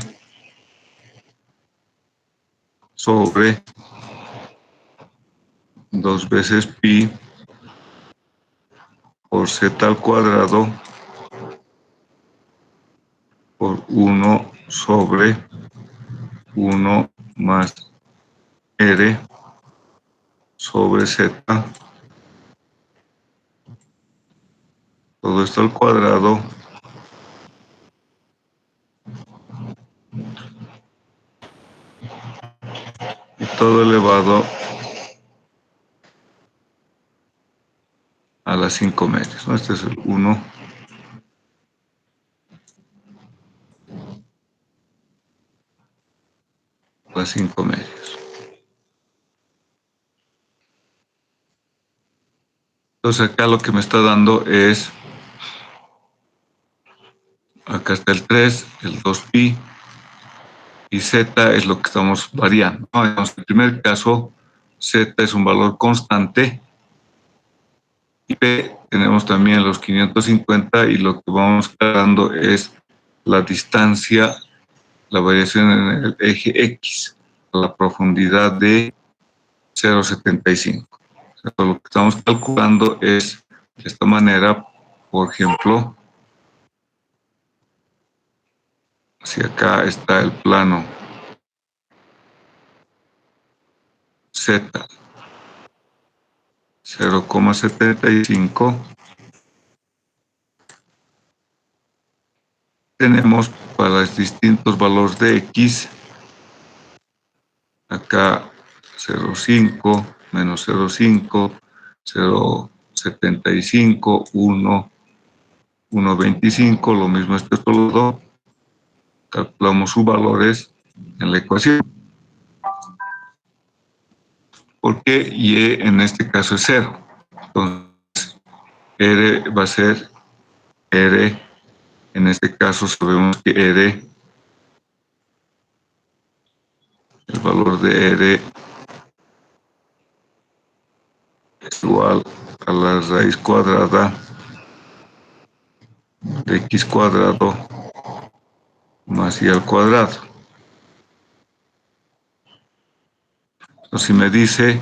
sobre 2 veces pi por z al cuadrado por 1 sobre 1 más r sobre z, todo esto al cuadrado y todo elevado a las 5 medios, ¿no? Este es el 1 a las 5 medios. Entonces acá lo que me está dando es, acá está el 3, el 2pi, y z es lo que estamos variando, ¿no? En el primer caso, z es un valor constante, y p tenemos también los 550, y lo que vamos cargando es la distancia, la variación en el eje X, a la profundidad de 0,75. O sea, lo que estamos calculando es de esta manera. Por ejemplo, si acá está el plano Z 0,75, tenemos para distintos valores de X, acá 0,5, menos 0,5, 0,75, 1, 1,25, lo mismo este otro lado, calculamos sus valores en la ecuación. Porque Y en este caso es 0. Entonces, R va a ser R, en este caso sabemos que R, el valor de R es igual a la raíz cuadrada de X cuadrado más Y al cuadrado. Entonces, si me dice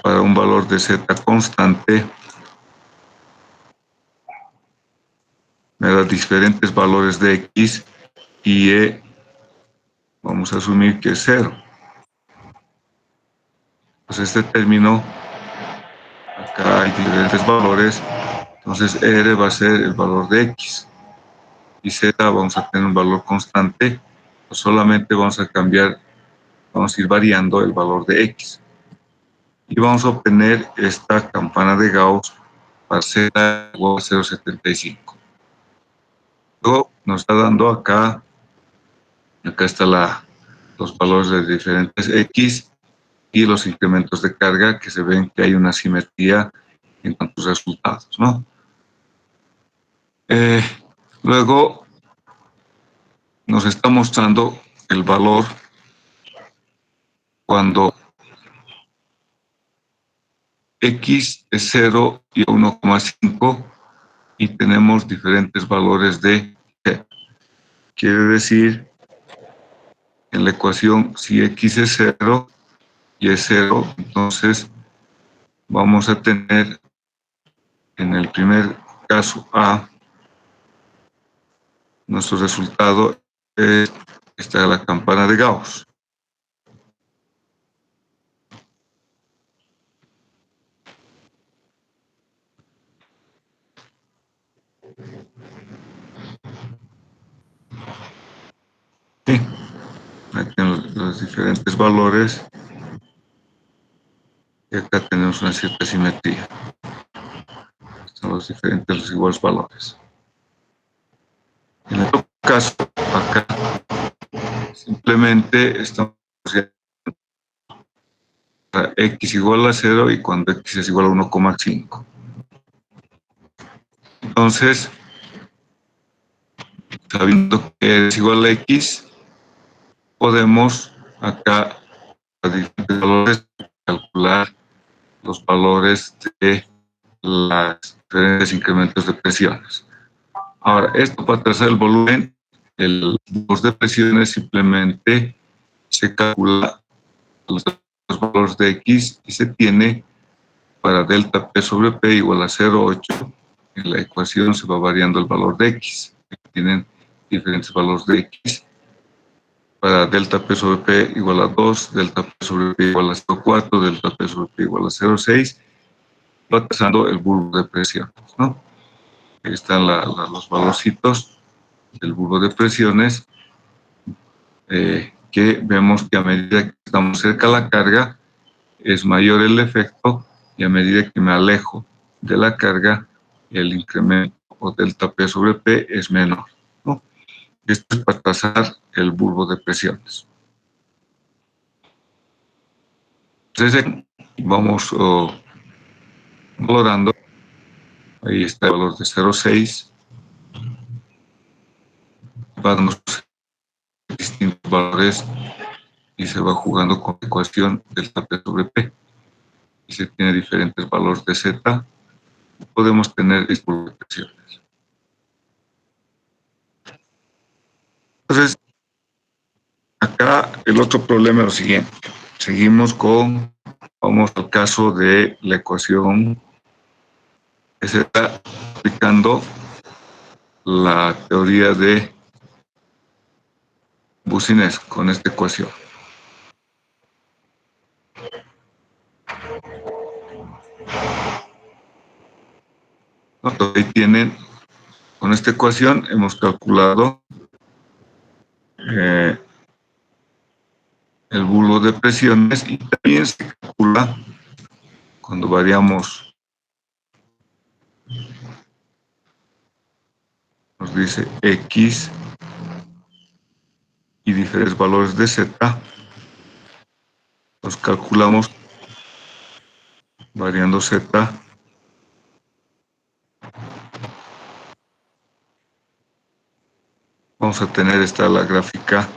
para un valor de Z constante, me da diferentes valores de X y Y, vamos a asumir que es 0. Pues este término, acá hay diferentes valores, entonces R va a ser el valor de X y Z vamos a tener un valor constante, pues solamente vamos a cambiar, vamos a ir variando el valor de X. Y vamos a obtener esta campana de Gauss para Z igual a 0,75. Luego nos está dando acá está los valores de diferentes X y los incrementos de carga, que se ven que hay una simetría en cuanto a resultados, ¿no? Luego nos está mostrando el valor cuando X es 0 y 1,5 y tenemos diferentes valores de G. Quiere decir, en la ecuación, si X es 0 y es 0, entonces vamos a tener en el primer caso A, nuestro resultado es esta la campana de Gauss. Sí, aquí tenemos los diferentes valores y acá tenemos una cierta simetría. Son los diferentes, los iguales valores. En el otro caso, acá simplemente estamos para X igual a 0 y cuando X es igual a 1,5. Entonces, sabiendo que es igual a X, podemos acá a diferentes valores calcular los valores de los diferentes incrementos de presiones. Ahora, esto para trazar el volumen, el valor de presiones simplemente se calcula los valores de X y se tiene para delta P sobre P igual a 0,8. En la ecuación se va variando el valor de X. Tienen diferentes valores de X. Para delta P sobre P igual a 2, delta P sobre P igual a 0,4, delta P sobre P igual a 0,6. Va trazando el bulbo de presiones, ¿no? Ahí están los valorcitos del bulbo de presiones, que vemos que a medida que estamos cerca de la carga, es mayor el efecto, y a medida que me alejo de la carga, el incremento o delta P sobre P es menor, ¿no? Esto es para trazar el bulbo de presiones. Entonces, vamos valorando. Ahí está el valor de 0,6. Vamos distintos valores y se va jugando con la ecuación delta P sobre P. Y se tiene diferentes valores de Z. Podemos tener distintas presiones. Entonces, acá el otro problema es lo siguiente. Seguimos vamos al caso de la ecuación que se está aplicando la teoría de Boussinesq con esta ecuación. Entonces, ahí tienen, con esta ecuación hemos calculado el bulo de presiones, y también se calcula cuando variamos, nos dice X y diferentes valores de Z, los calculamos variando Z. Vamos a tener la gráfica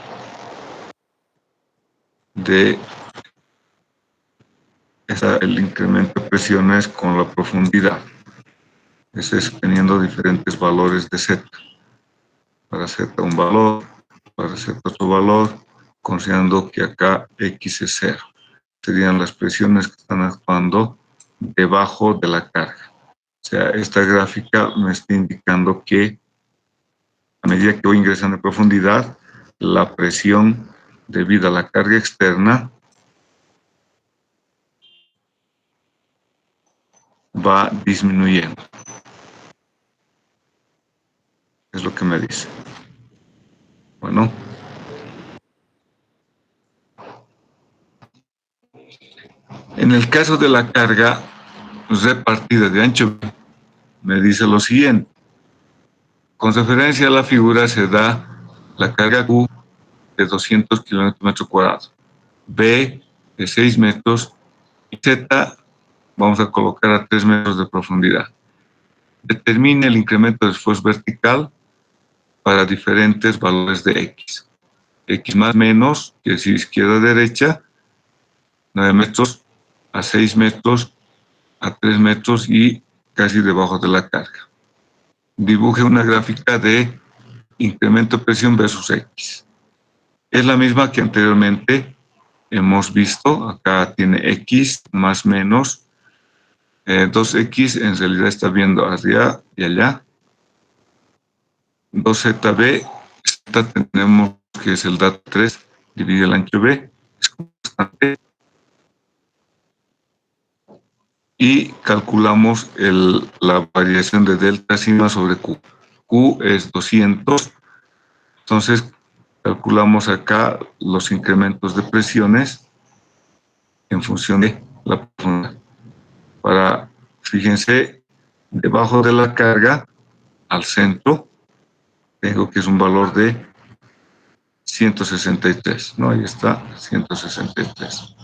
de el incremento de presiones con la profundidad. Ese es teniendo diferentes valores de Z. Para Z un valor, para Z otro valor, considerando que acá X es 0. Serían las presiones que están actuando debajo de la carga. O sea, esta gráfica me está indicando que a medida que voy ingresando en profundidad, la presión debido a la carga externa va disminuyendo. Es lo que me dice. Bueno. En el caso de la carga repartida de ancho B, me dice lo siguiente. Con referencia a la figura se da la carga Q de 200 kilómetros por metro cuadrado, B de 6 metros y Z vamos a colocar a 3 metros de profundidad. Determine el incremento de esfuerzo vertical para diferentes valores de X. X más menos, quiere decir izquierda a derecha, 9 metros a 6 metros a 3 metros y casi debajo de la carga. Dibuje una gráfica de incremento de presión versus X. Es la misma que anteriormente hemos visto. Acá tiene X más menos 2X, en realidad está viendo hacia y allá. 2ZB, esta tenemos que es el dato 3, divide el ancho B, es constante. Y calculamos la variación de delta sigma sobre Q. Q es 200, entonces calculamos acá los incrementos de presiones en función de la profundidad. Fíjense, debajo de la carga, al centro, tengo que es un valor de 163, ¿no? Ahí está, 163.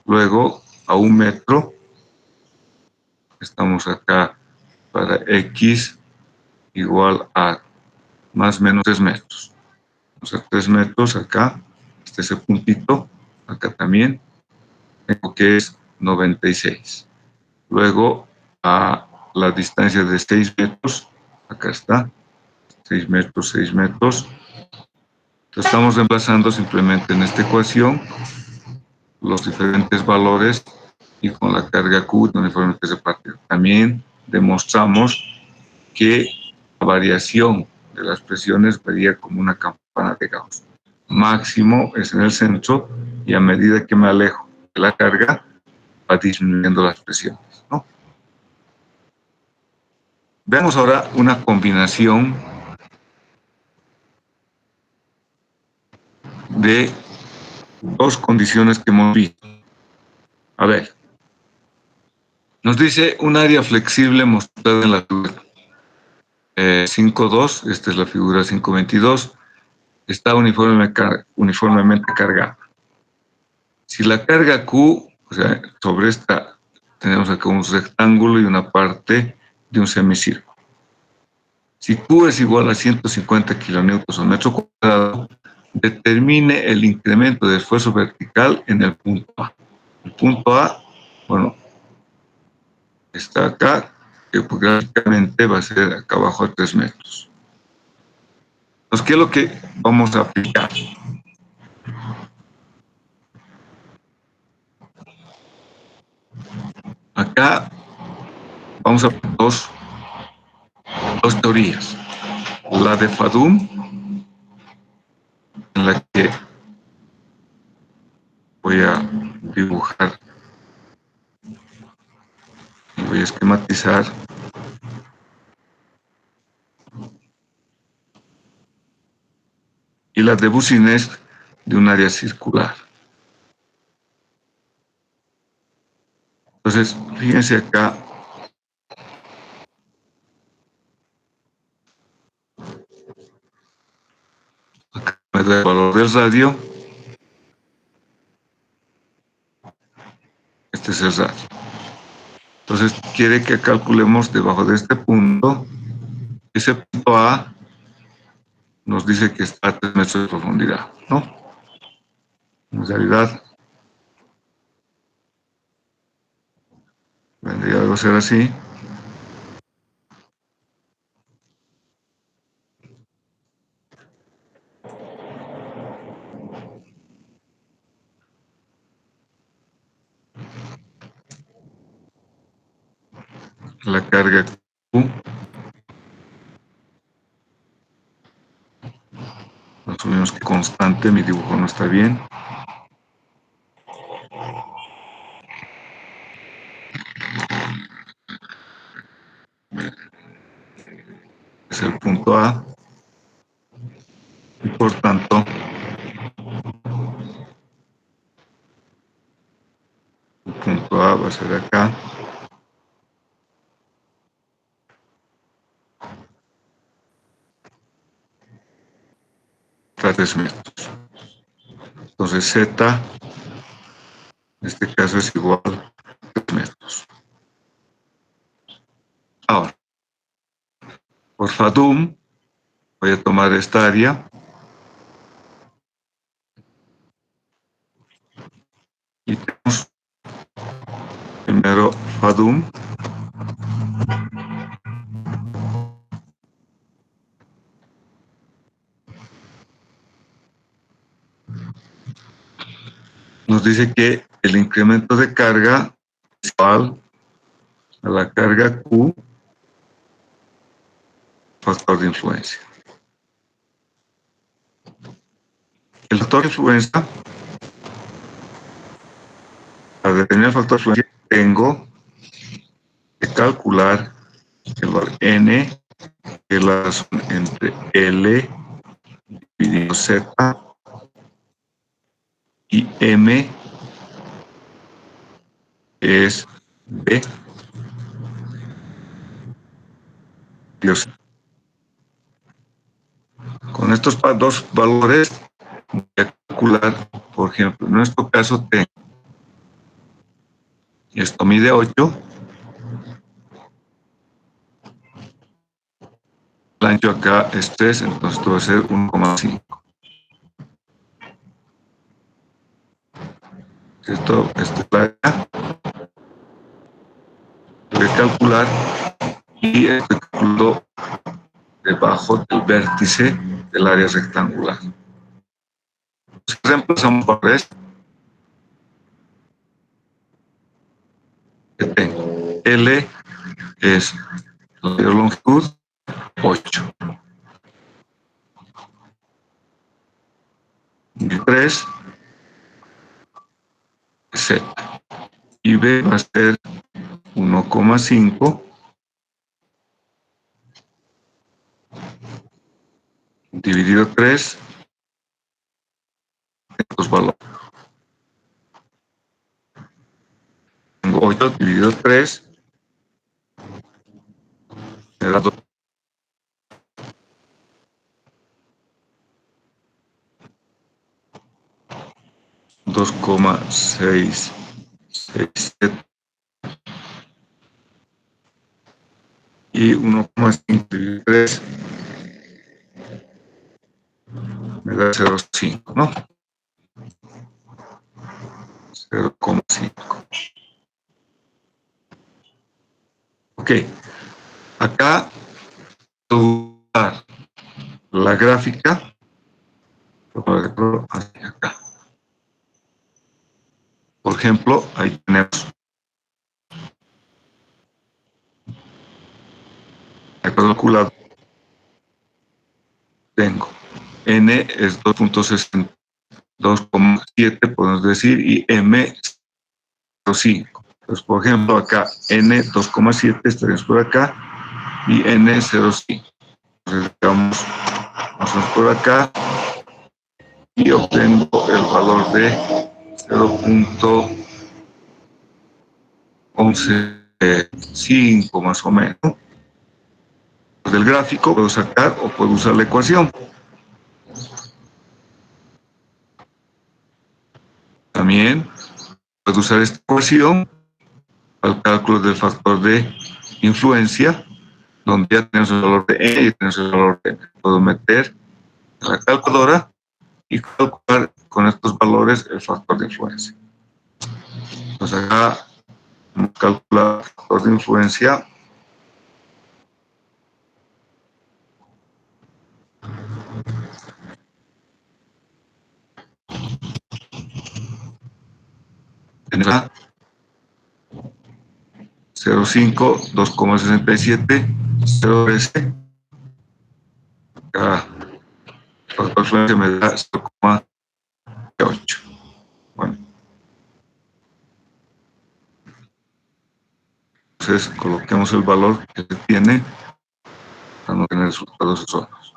Luego, a 1 metro, estamos acá para X igual a más o menos 3 metros. O sea, 3 metros acá, ese puntito, acá también, tengo que es 96. Luego, a la distancia de 6 metros, acá está, 6 metros, 6 metros. Entonces, estamos reemplazando simplemente en esta ecuación los diferentes valores y con la carga Q uniformemente repartida. También demostramos que la variación de las presiones varía como una campana de Gauss. Máximo es en el centro y a medida que me alejo de la carga va disminuyendo las presiones, ¿no? Veamos ahora una combinación de dos condiciones que hemos visto. A ver, nos dice un área flexible mostrada en la figura 5.2, esta es la figura 5.22, está uniformemente cargada. Si la carga Q, o sea, sobre esta tenemos acá un rectángulo y una parte de un semicírculo. Si Q es igual a 150 kilonewtons al metro cuadrado, determine el incremento de esfuerzo vertical en el punto A. El punto A, bueno, está acá, que gráficamente va a ser acá abajo a 3 metros. Entonces, ¿qué es lo que vamos a aplicar? Acá vamos a poner dos teorías. La de Fadum, en la que voy a dibujar y voy a esquematizar. Y la de Boussinesq de un área circular. Entonces, fíjense acá. Acá me da el valor del radio. Este es el radio. Entonces, quiere que calculemos debajo de este punto. Ese punto A nos dice que está a 3 metros de profundidad, ¿no? En realidad, vendría a ser así. La carga Q, asumimos que constante, mi dibujo no está bien. Es el punto A. Y por tanto, el punto A va a ser acá. A 3 metros. Entonces Z, en este caso es igual a 3 metros. Ahora, por FADUM, voy a tomar esta área y tenemos primero FADUM. Nos dice que el incremento de carga es igual a la carga Q, factor de influencia. El factor de influencia, para determinar el factor de influencia, tengo que calcular el valor N, que es la razón entre L dividido Z y M es B. Dios. Con estos dos valores voy a calcular, por ejemplo, en nuestro caso tengo, esto mide 8, el ancho acá es 3, entonces esto va a ser 1,5. Esto es la área, voy a calcular y estoy calculando debajo del vértice del área rectangular. Si reemplazamos por esto, que tengo L es la longitud 8 y 3 Z y B va a ser 1,5 dividido 3 los valores. Tengo 8 dividido 3 me da 2,667 y 1,5 dividido 3 me da 0,5, ¿no? 0,5. Ok, acá la gráfica, hacia acá. Por ejemplo, ahí tenemos calculado. Tengo N es 2.7, podemos decir, y M 0,5. Entonces, por ejemplo, acá N 2,7 estaríamos por acá y N 0,5. Entonces, vamos por acá y obtengo el valor de 0.115 más o menos. Del gráfico puedo sacar o puedo usar la ecuación. También puedo usar esta ecuación al cálculo del factor de influencia, donde ya tenemos el valor de E y tenemos el valor de M. Puedo meter a la calculadora y calcular con estos valores el factor de influencia. Entonces acá vamos a calcular el factor de influencia. Tendrá 0,5, 2,67, 0,13. Acá el factor de influencia me da 0,8. Bueno, entonces coloquemos el valor que se tiene para no tener resultados erróneos.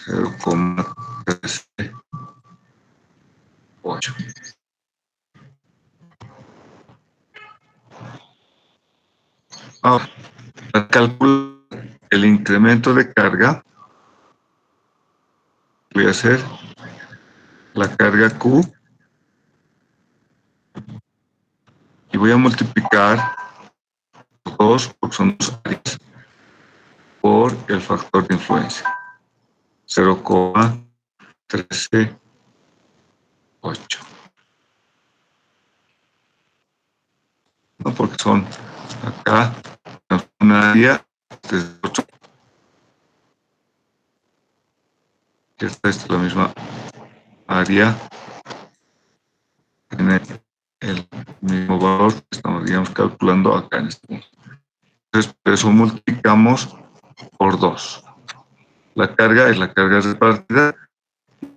0,38. Ahora, para calcular el incremento de carga, voy a hacer la carga Q y voy a multiplicar 2, porque son 2 áreas, por el factor de influencia, 0,138. No, porque son acá una área desde 8. Esta es la misma área, tiene el mismo valor que estamos, digamos, calculando acá en este punto. Entonces, por eso multiplicamos por 2. La carga es la carga repartida,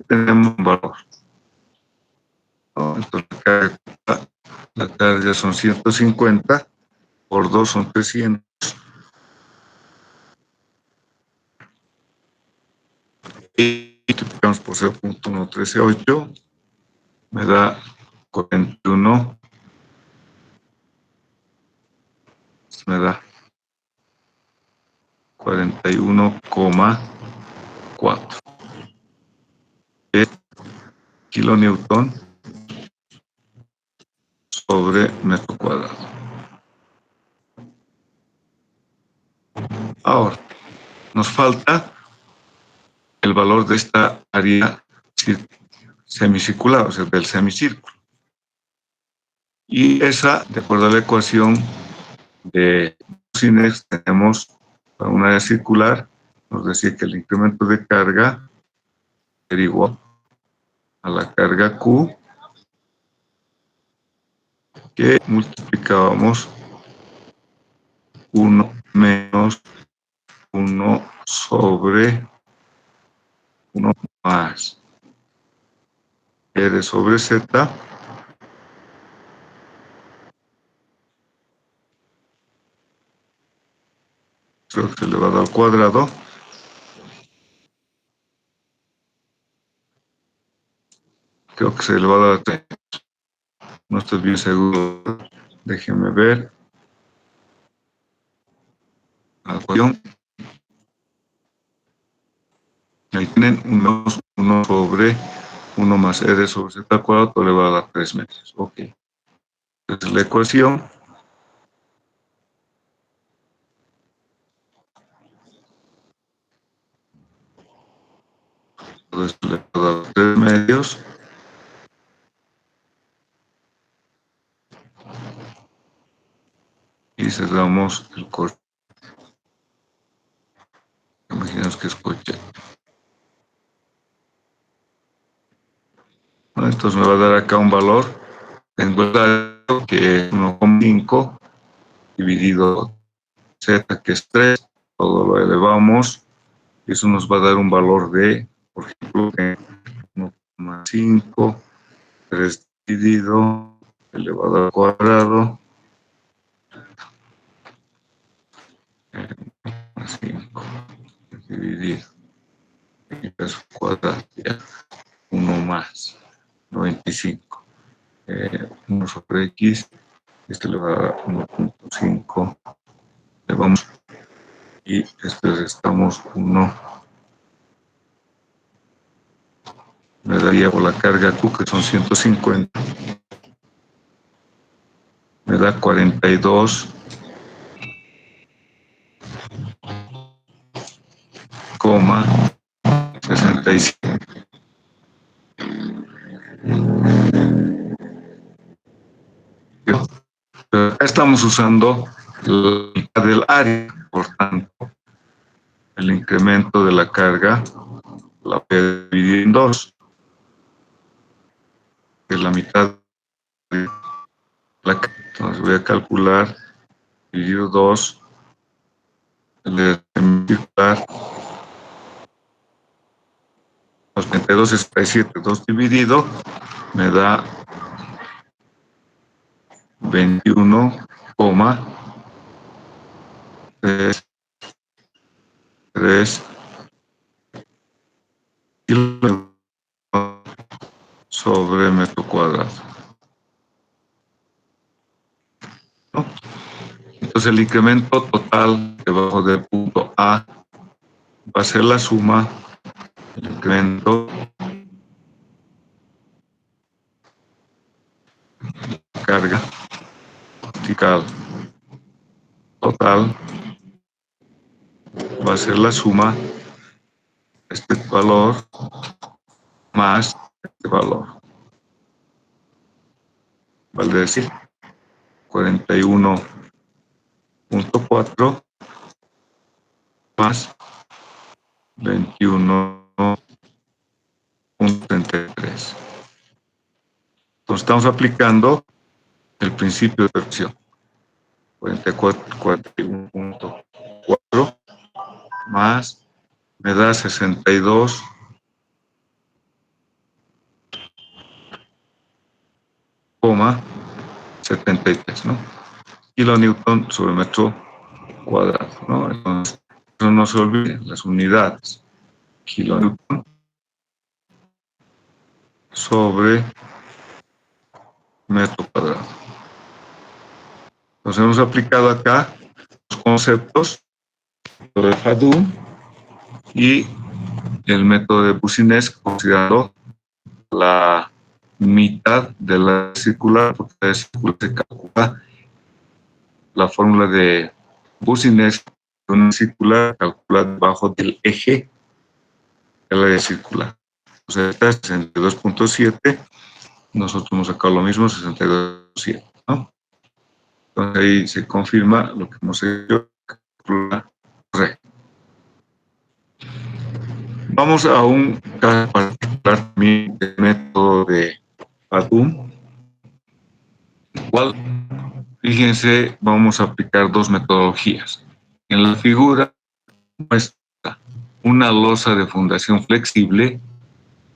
tenemos un valor. Entonces, la carga son 150, por 2 son 300. Y multiplicamos por 0.138, me da 41, me da 41,4. Es kilonewton sobre metro cuadrado. Ahora, nos falta el valor de esta área semicircular, o sea, del semicírculo. Y esa, de acuerdo a la ecuación de Sinex, tenemos para un área circular, nos decía que el incremento de carga era igual a la carga Q, que multiplicábamos 1 menos 1 sobre 1 más R sobre Z, creo que elevado al cuadrado, creo que se elevado a 3. No estoy bien seguro, déjenme ver. La ecuación. Ahí tienen 1 sobre 1 más R sobre Z al cuadrado, todo elevado a 3 metros. Ok. Entonces la ecuación es elevado a 3 medios y cerramos el corte. Imaginemos que es coche. Bueno, entonces me va a dar acá un valor. Tengo el radio que es 1,5 dividido Z, que es 3. Todo lo elevamos. Y eso nos va a dar un valor de, por ejemplo, 1,5, 3 dividido, elevado al cuadrado, 5 dividido X cuadrado, ya, 1 más 95. 1 sobre X, este le va a dar 1.5. Le vamos y después restamos 1. Me daría por la carga Q, que son 150. Me da 42, 67. Pero acá estamos usando la mitad del área, por tanto, el incremento de la carga la voy a dividir en 2, que es la mitad de la carga. Entonces voy a calcular, dividido 2, el circular, 32, 67, 2 dividido, me da 21,3 kilómetros sobre metro cuadrado, ¿no? Entonces el incremento total debajo del punto A va a ser la suma del incremento de carga vertical total, va a ser la suma de este valor más este valor. Vale decir 41.4 más 21.33. Entonces estamos aplicando el principio de reacción. 41.4 más me da 62,73, ¿no? Kilonewton sobre metro cuadrado, ¿no? Entonces, no se olviden las unidades. Kilonewton sobre metro cuadrado. Entonces hemos aplicado acá los conceptos de Hadum y el método de Boussinesq, considerando la mitad de la circular, porque la circular se calcula la fórmula de Boussinesq, una circular calculada debajo del eje del área circular. O sea, esta es 62.7, nosotros hemos sacado lo mismo, 62.7, ¿no? Entonces ahí se confirma lo que hemos hecho, correcto. Vamos a un caso particular también del método de Hadum, cual, fíjense, vamos a aplicar dos metodologías. En la figura muestra una losa de fundación flexible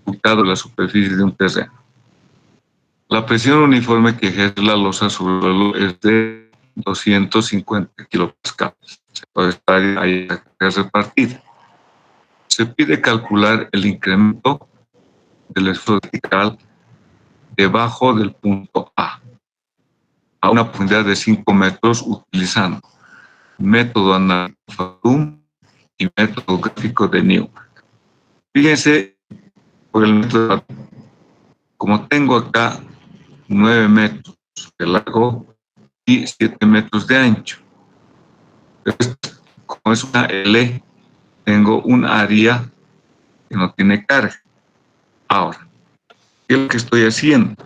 ubicada en la superficie de un terreno. La presión uniforme que ejerce la losa sobre el suelo es de 250 kilopascales. Toda esta área ahí es repartida. Se pide calcular el incremento del esfuerzo vertical debajo del punto A una profundidad de 5 metros utilizando método analítico y método gráfico de Newman. Fíjense, por el método, como tengo acá 9 metros de largo y 7 metros de ancho. Entonces, como es una L, tengo un área que no tiene carga. Ahora, ¿qué es lo que estoy haciendo?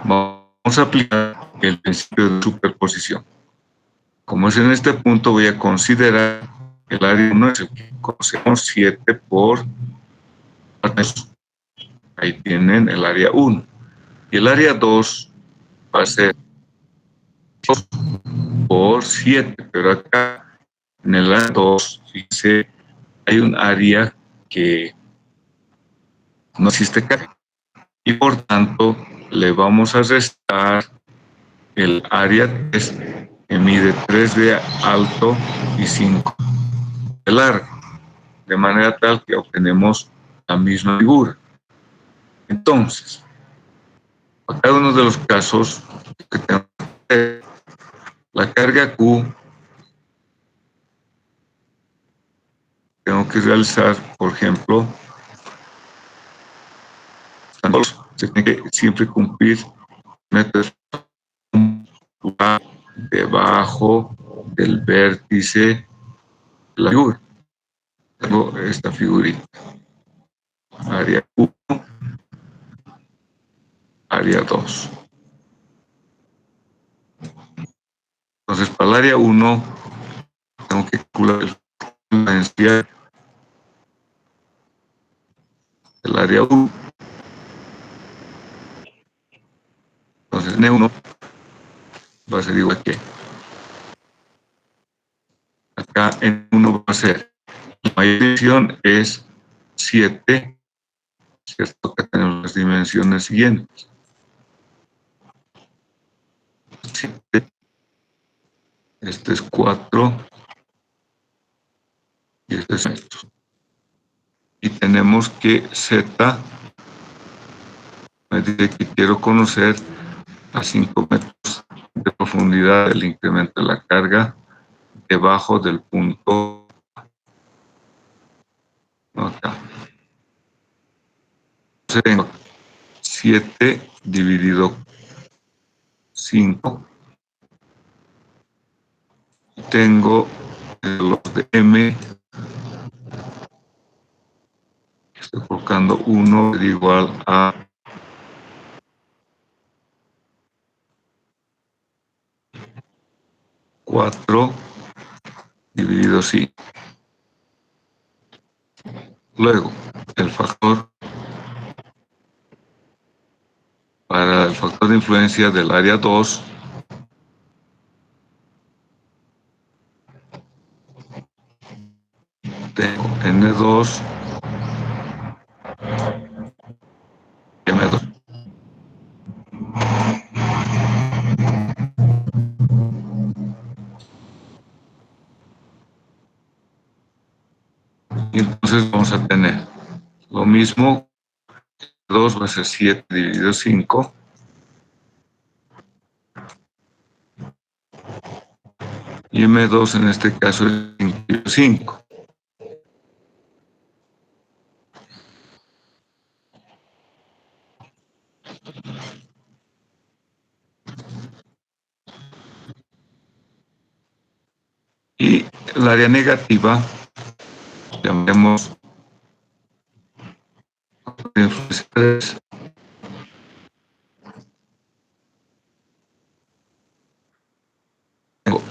Vamos a aplicar el principio de superposición. Como es en este punto, voy a considerar el área 1 es el que conocemos 7 por 4. Ahí tienen el área 1. Y el área 2 va a ser 2 por 7. Pero acá en el área 2, fíjense, hay un área que no existe carga. Y por tanto, le vamos a restar el área 3, que mide 3 de alto y 5 de largo, de manera tal que obtenemos la misma figura. Entonces, para cada uno de los casos que tengo que hacer, la carga Q tengo que realizar, por ejemplo, se tiene que siempre cumplir meter debajo del vértice de la figura. Tengo esta figurita. Área 1, área 2. Entonces, para el área 1, tengo que calcular la densidad del área 1. Entonces, N1 va a ser igual que acá N1 va a ser, la mayor dimensión es 7, ¿cierto? Acá tenemos las dimensiones siguientes. 7, este es 4 y este es esto. Y tenemos que Z me dice que quiero conocer a 5 metros de profundidad el incremento de la carga debajo del punto acá. Entonces tengo 7 dividido 5. Tengo los de M. Estoy colocando 1 igual a 4 dividido 5. Luego, el factor para el factor de influencia del área 2 tengo N2 y M2. Y entonces vamos a tener lo mismo, 2 va a ser 7 dividido 5. Y M2 en este caso es 5 dividido 5. Y el área negativa, llamemos influencia 3. Tengo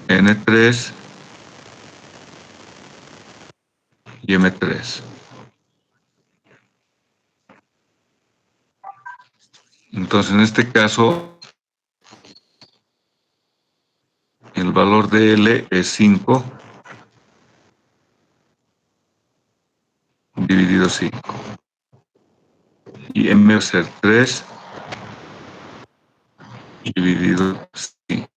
N3 y M3. Entonces, en este caso, el valor de L es 5 dividido 5. Y M va a ser 3 dividido 5.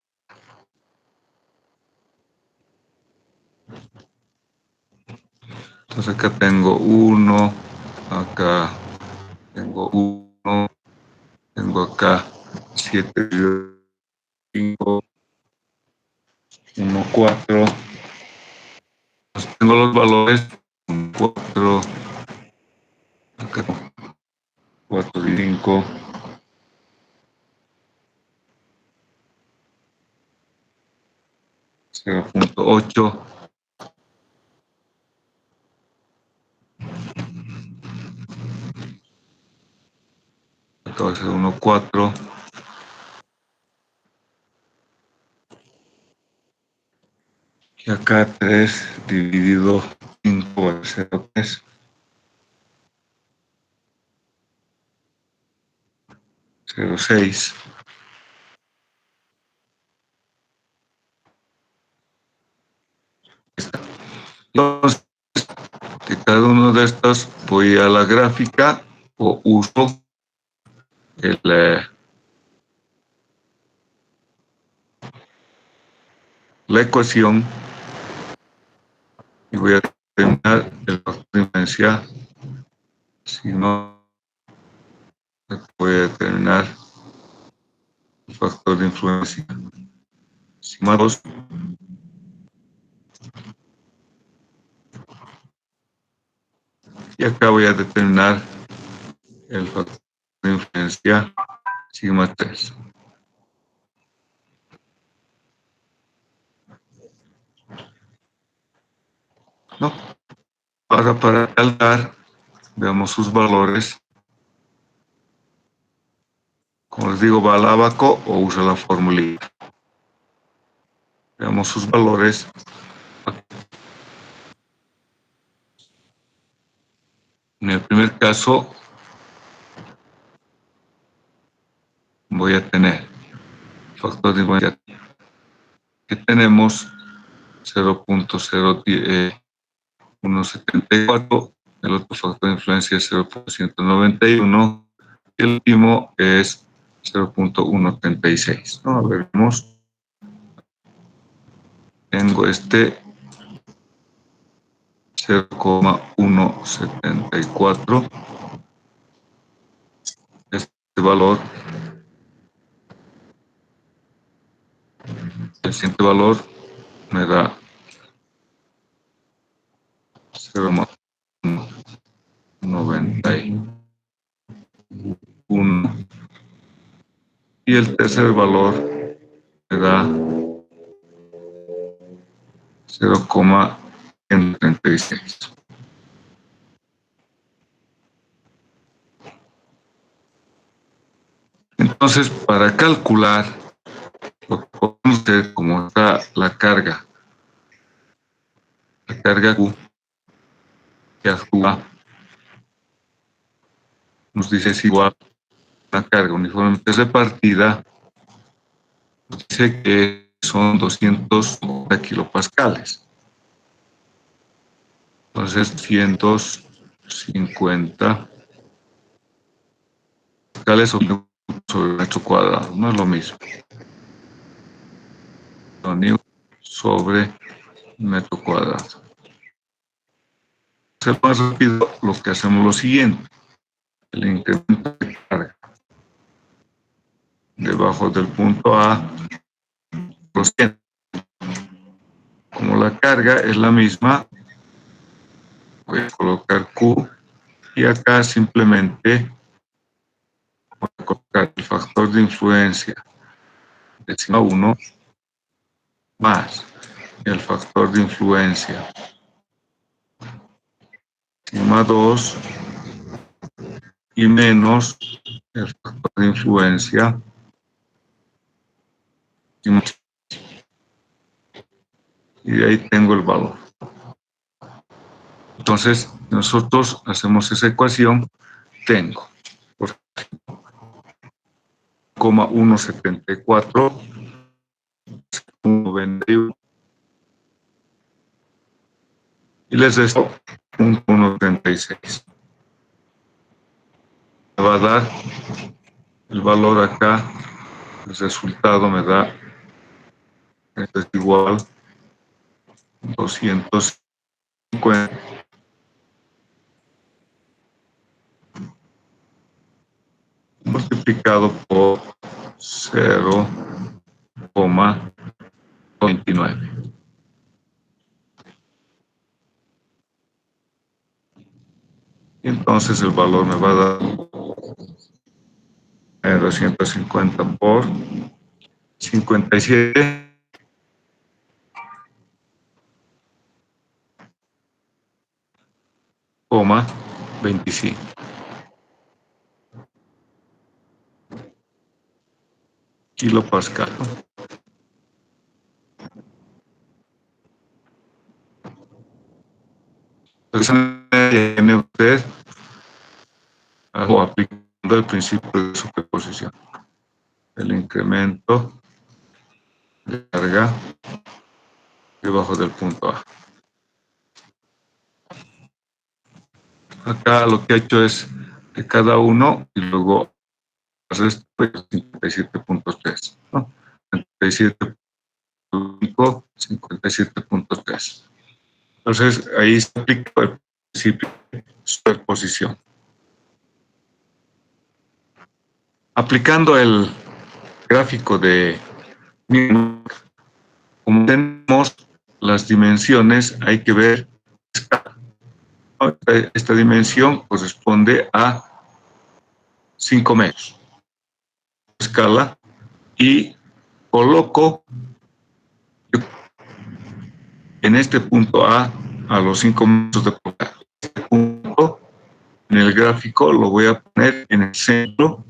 Entonces acá tengo 1, acá tengo 1, tengo acá 7 dividido 5, 1, 4. Entonces tengo los valores 4, acá 4 y 5. 0.8. Acá va a ser 1.4. Y acá 3 dividido 5 va a ser 0.3. 0.6. Entonces, de cada uno de estos voy a la gráfica o uso la ecuación y voy a determinar el factor de influencia no, voy a determinar el factor de influencia. Sigma 2. Y acá voy a determinar el factor de influencia sigma 3. ¿No? Para calcular, veamos sus valores. Como les digo, va al abaco o usa la formulita. Veamos sus valores. En el primer caso, voy a tener factor de influencia que tenemos 0.0174, el otro factor de influencia es 0.191 y el último es 0.136. ¿No? A ver, vemos. Tengo este 0.174. Este valor, el siguiente valor me da 0.91 y el tercer valor me da 0.136. Entonces, para calcular, lo que podemos hacer, como está la carga Q que actúa, nos dice es igual a la carga uniformemente repartida, nos dice que son 250 kilopascales. Entonces, 250 pascales sobre metro cuadrado, no es lo mismo. Sobre metro cuadrado. Ser más rápido, lo que hacemos lo siguiente: el incremento de carga debajo del punto A, como la carga es la misma, voy a colocar Q y acá simplemente voy a colocar el factor de influencia de sigma 1 más el factor de influencia sigma 2 y menos el factor de influencia sigma 3. Y de ahí tengo el valor. Entonces, nosotros hacemos esa ecuación, tengo por 1,174, 1,91 y les resto 1,136. Me va a dar el valor acá, el resultado me da, esto es igual 250 multiplicado por 0,29. Y entonces el valor me va a dar 250 por 57. 25 kilopascal. Entonces, tiene usted aplicando el principio de superposición. El incremento de carga debajo del punto A. Acá lo que ha hecho es de cada uno y luego el resto 57.3, ¿no? 57.5, 57.3. Entonces ahí se aplica el principio de superposición. Aplicando el gráfico de Newman, como tenemos las dimensiones, hay que ver esta dimensión corresponde a 5 metros de escala y coloco en este punto a los 5 metros de profundidad. Este punto en el gráfico lo voy a poner en el centro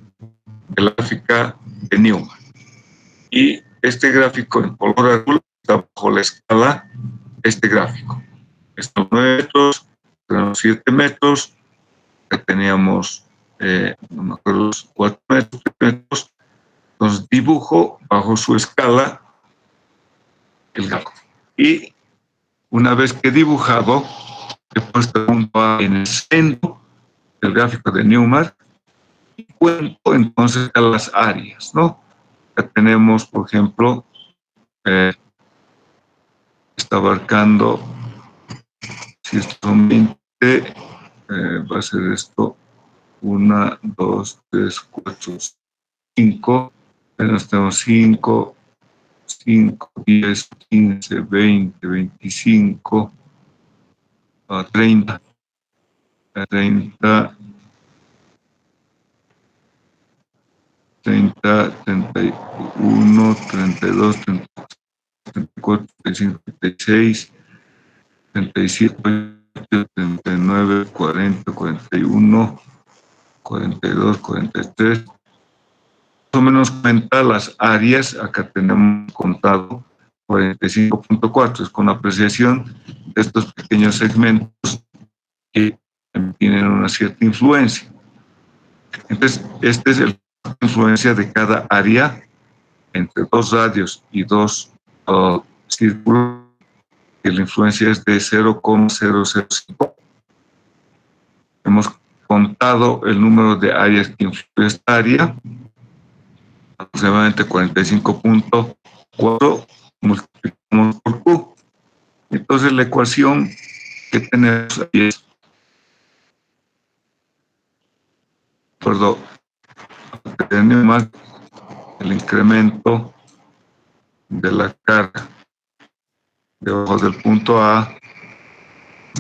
de la gráfica de Newman. Y este gráfico en color azul está bajo la escala, este gráfico. Estos 9 metros, tenemos 7 metros, ya teníamos, no me acuerdo, los 4 metros, 3 metros. Entonces dibujo bajo su escala el gráfico. Y una vez que he dibujado, he puesto el punto A en el centro del gráfico de Newman y cuento entonces a las áreas, ¿no? Ya tenemos, por ejemplo, está abarcando, si esto son 20, va a ser esto 1, 2, 3, 4, 5, tenemos 5, 5, 10, 15, 20, 25, 30, 30, 30, 31, 32, 34, 35, 36, 37, 39, 40, 41, 42, 43. Más o menos cuenta las áreas, acá tenemos contado 45.4, es con apreciación de estos pequeños segmentos que tienen una cierta influencia. Entonces, este es el influencia de cada área entre 2 radios y 2 círculos, que la influencia es de 0,005. Hemos contado el número de áreas que influye esta área, aproximadamente 45.4, multiplicamos por Q. Entonces la ecuación que tenemos ahí es, perdón, tenemos más el incremento de la carga debajo del punto A va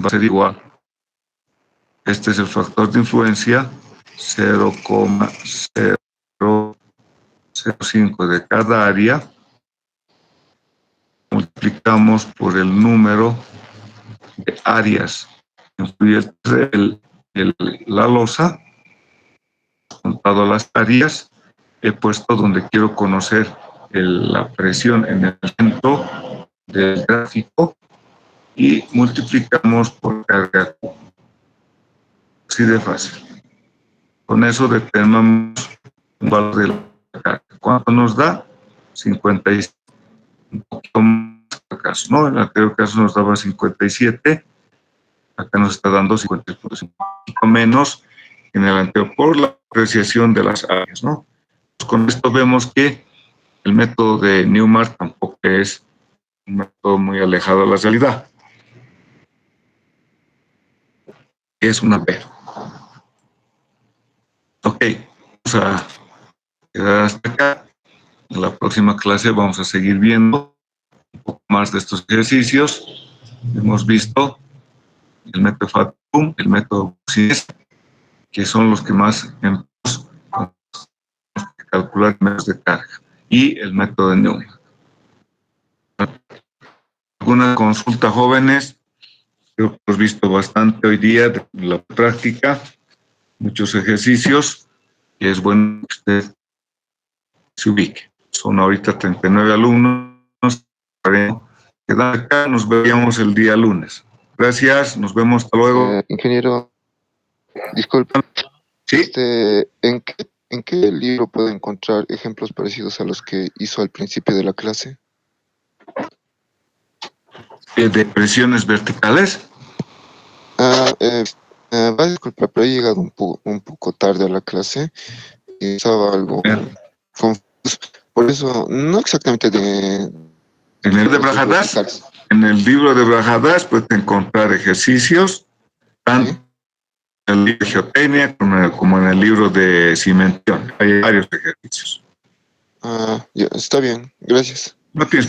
a ser igual. Este es el factor de influencia, 0,005 de cada área. Multiplicamos por el número de áreas que influye la losa, contado las áreas, he puesto donde quiero conocer la presión en el centro del gráfico y multiplicamos por carga Q. Así de fácil. Con eso determinamos un valor de la carga. ¿Cuánto nos da? 57. Un poquito más caso, ¿no? En el anterior caso nos daba 57, acá nos está dando 50.5, un poquito menos en el anterior por la apreciación de las áreas, ¿no? Pues con esto vemos que el método de Newman tampoco es un método muy alejado de la realidad. Es una P. Ok, vamos a quedar hasta acá. En la próxima clase vamos a seguir viendo un poco más de estos ejercicios. Hemos visto el método FATUM, el método CIS, que son los que más calcular medios de carga, y el método de Newman. Alguna consulta, jóvenes. Creo que hemos visto bastante hoy día de la práctica, muchos ejercicios, y es bueno que usted se ubique. Son ahorita 39 alumnos. Quedar acá, nos veríamos el día lunes. Gracias, nos vemos, hasta luego. Ingeniero, disculpe. ¿Sí? ¿En qué libro puedo encontrar ejemplos parecidos a los que hizo al principio de la clase? De presiones verticales. Va a disculpar, pero he llegado un poco tarde a la clase y estaba algo confuso. Por eso, no exactamente de En el de Brajadas, en el libro de Brajadas puedes encontrar ejercicios tanto el libro de geotecnia como en el libro de cimentación. Hay varios ejercicios. Ya, está bien, gracias. No tienes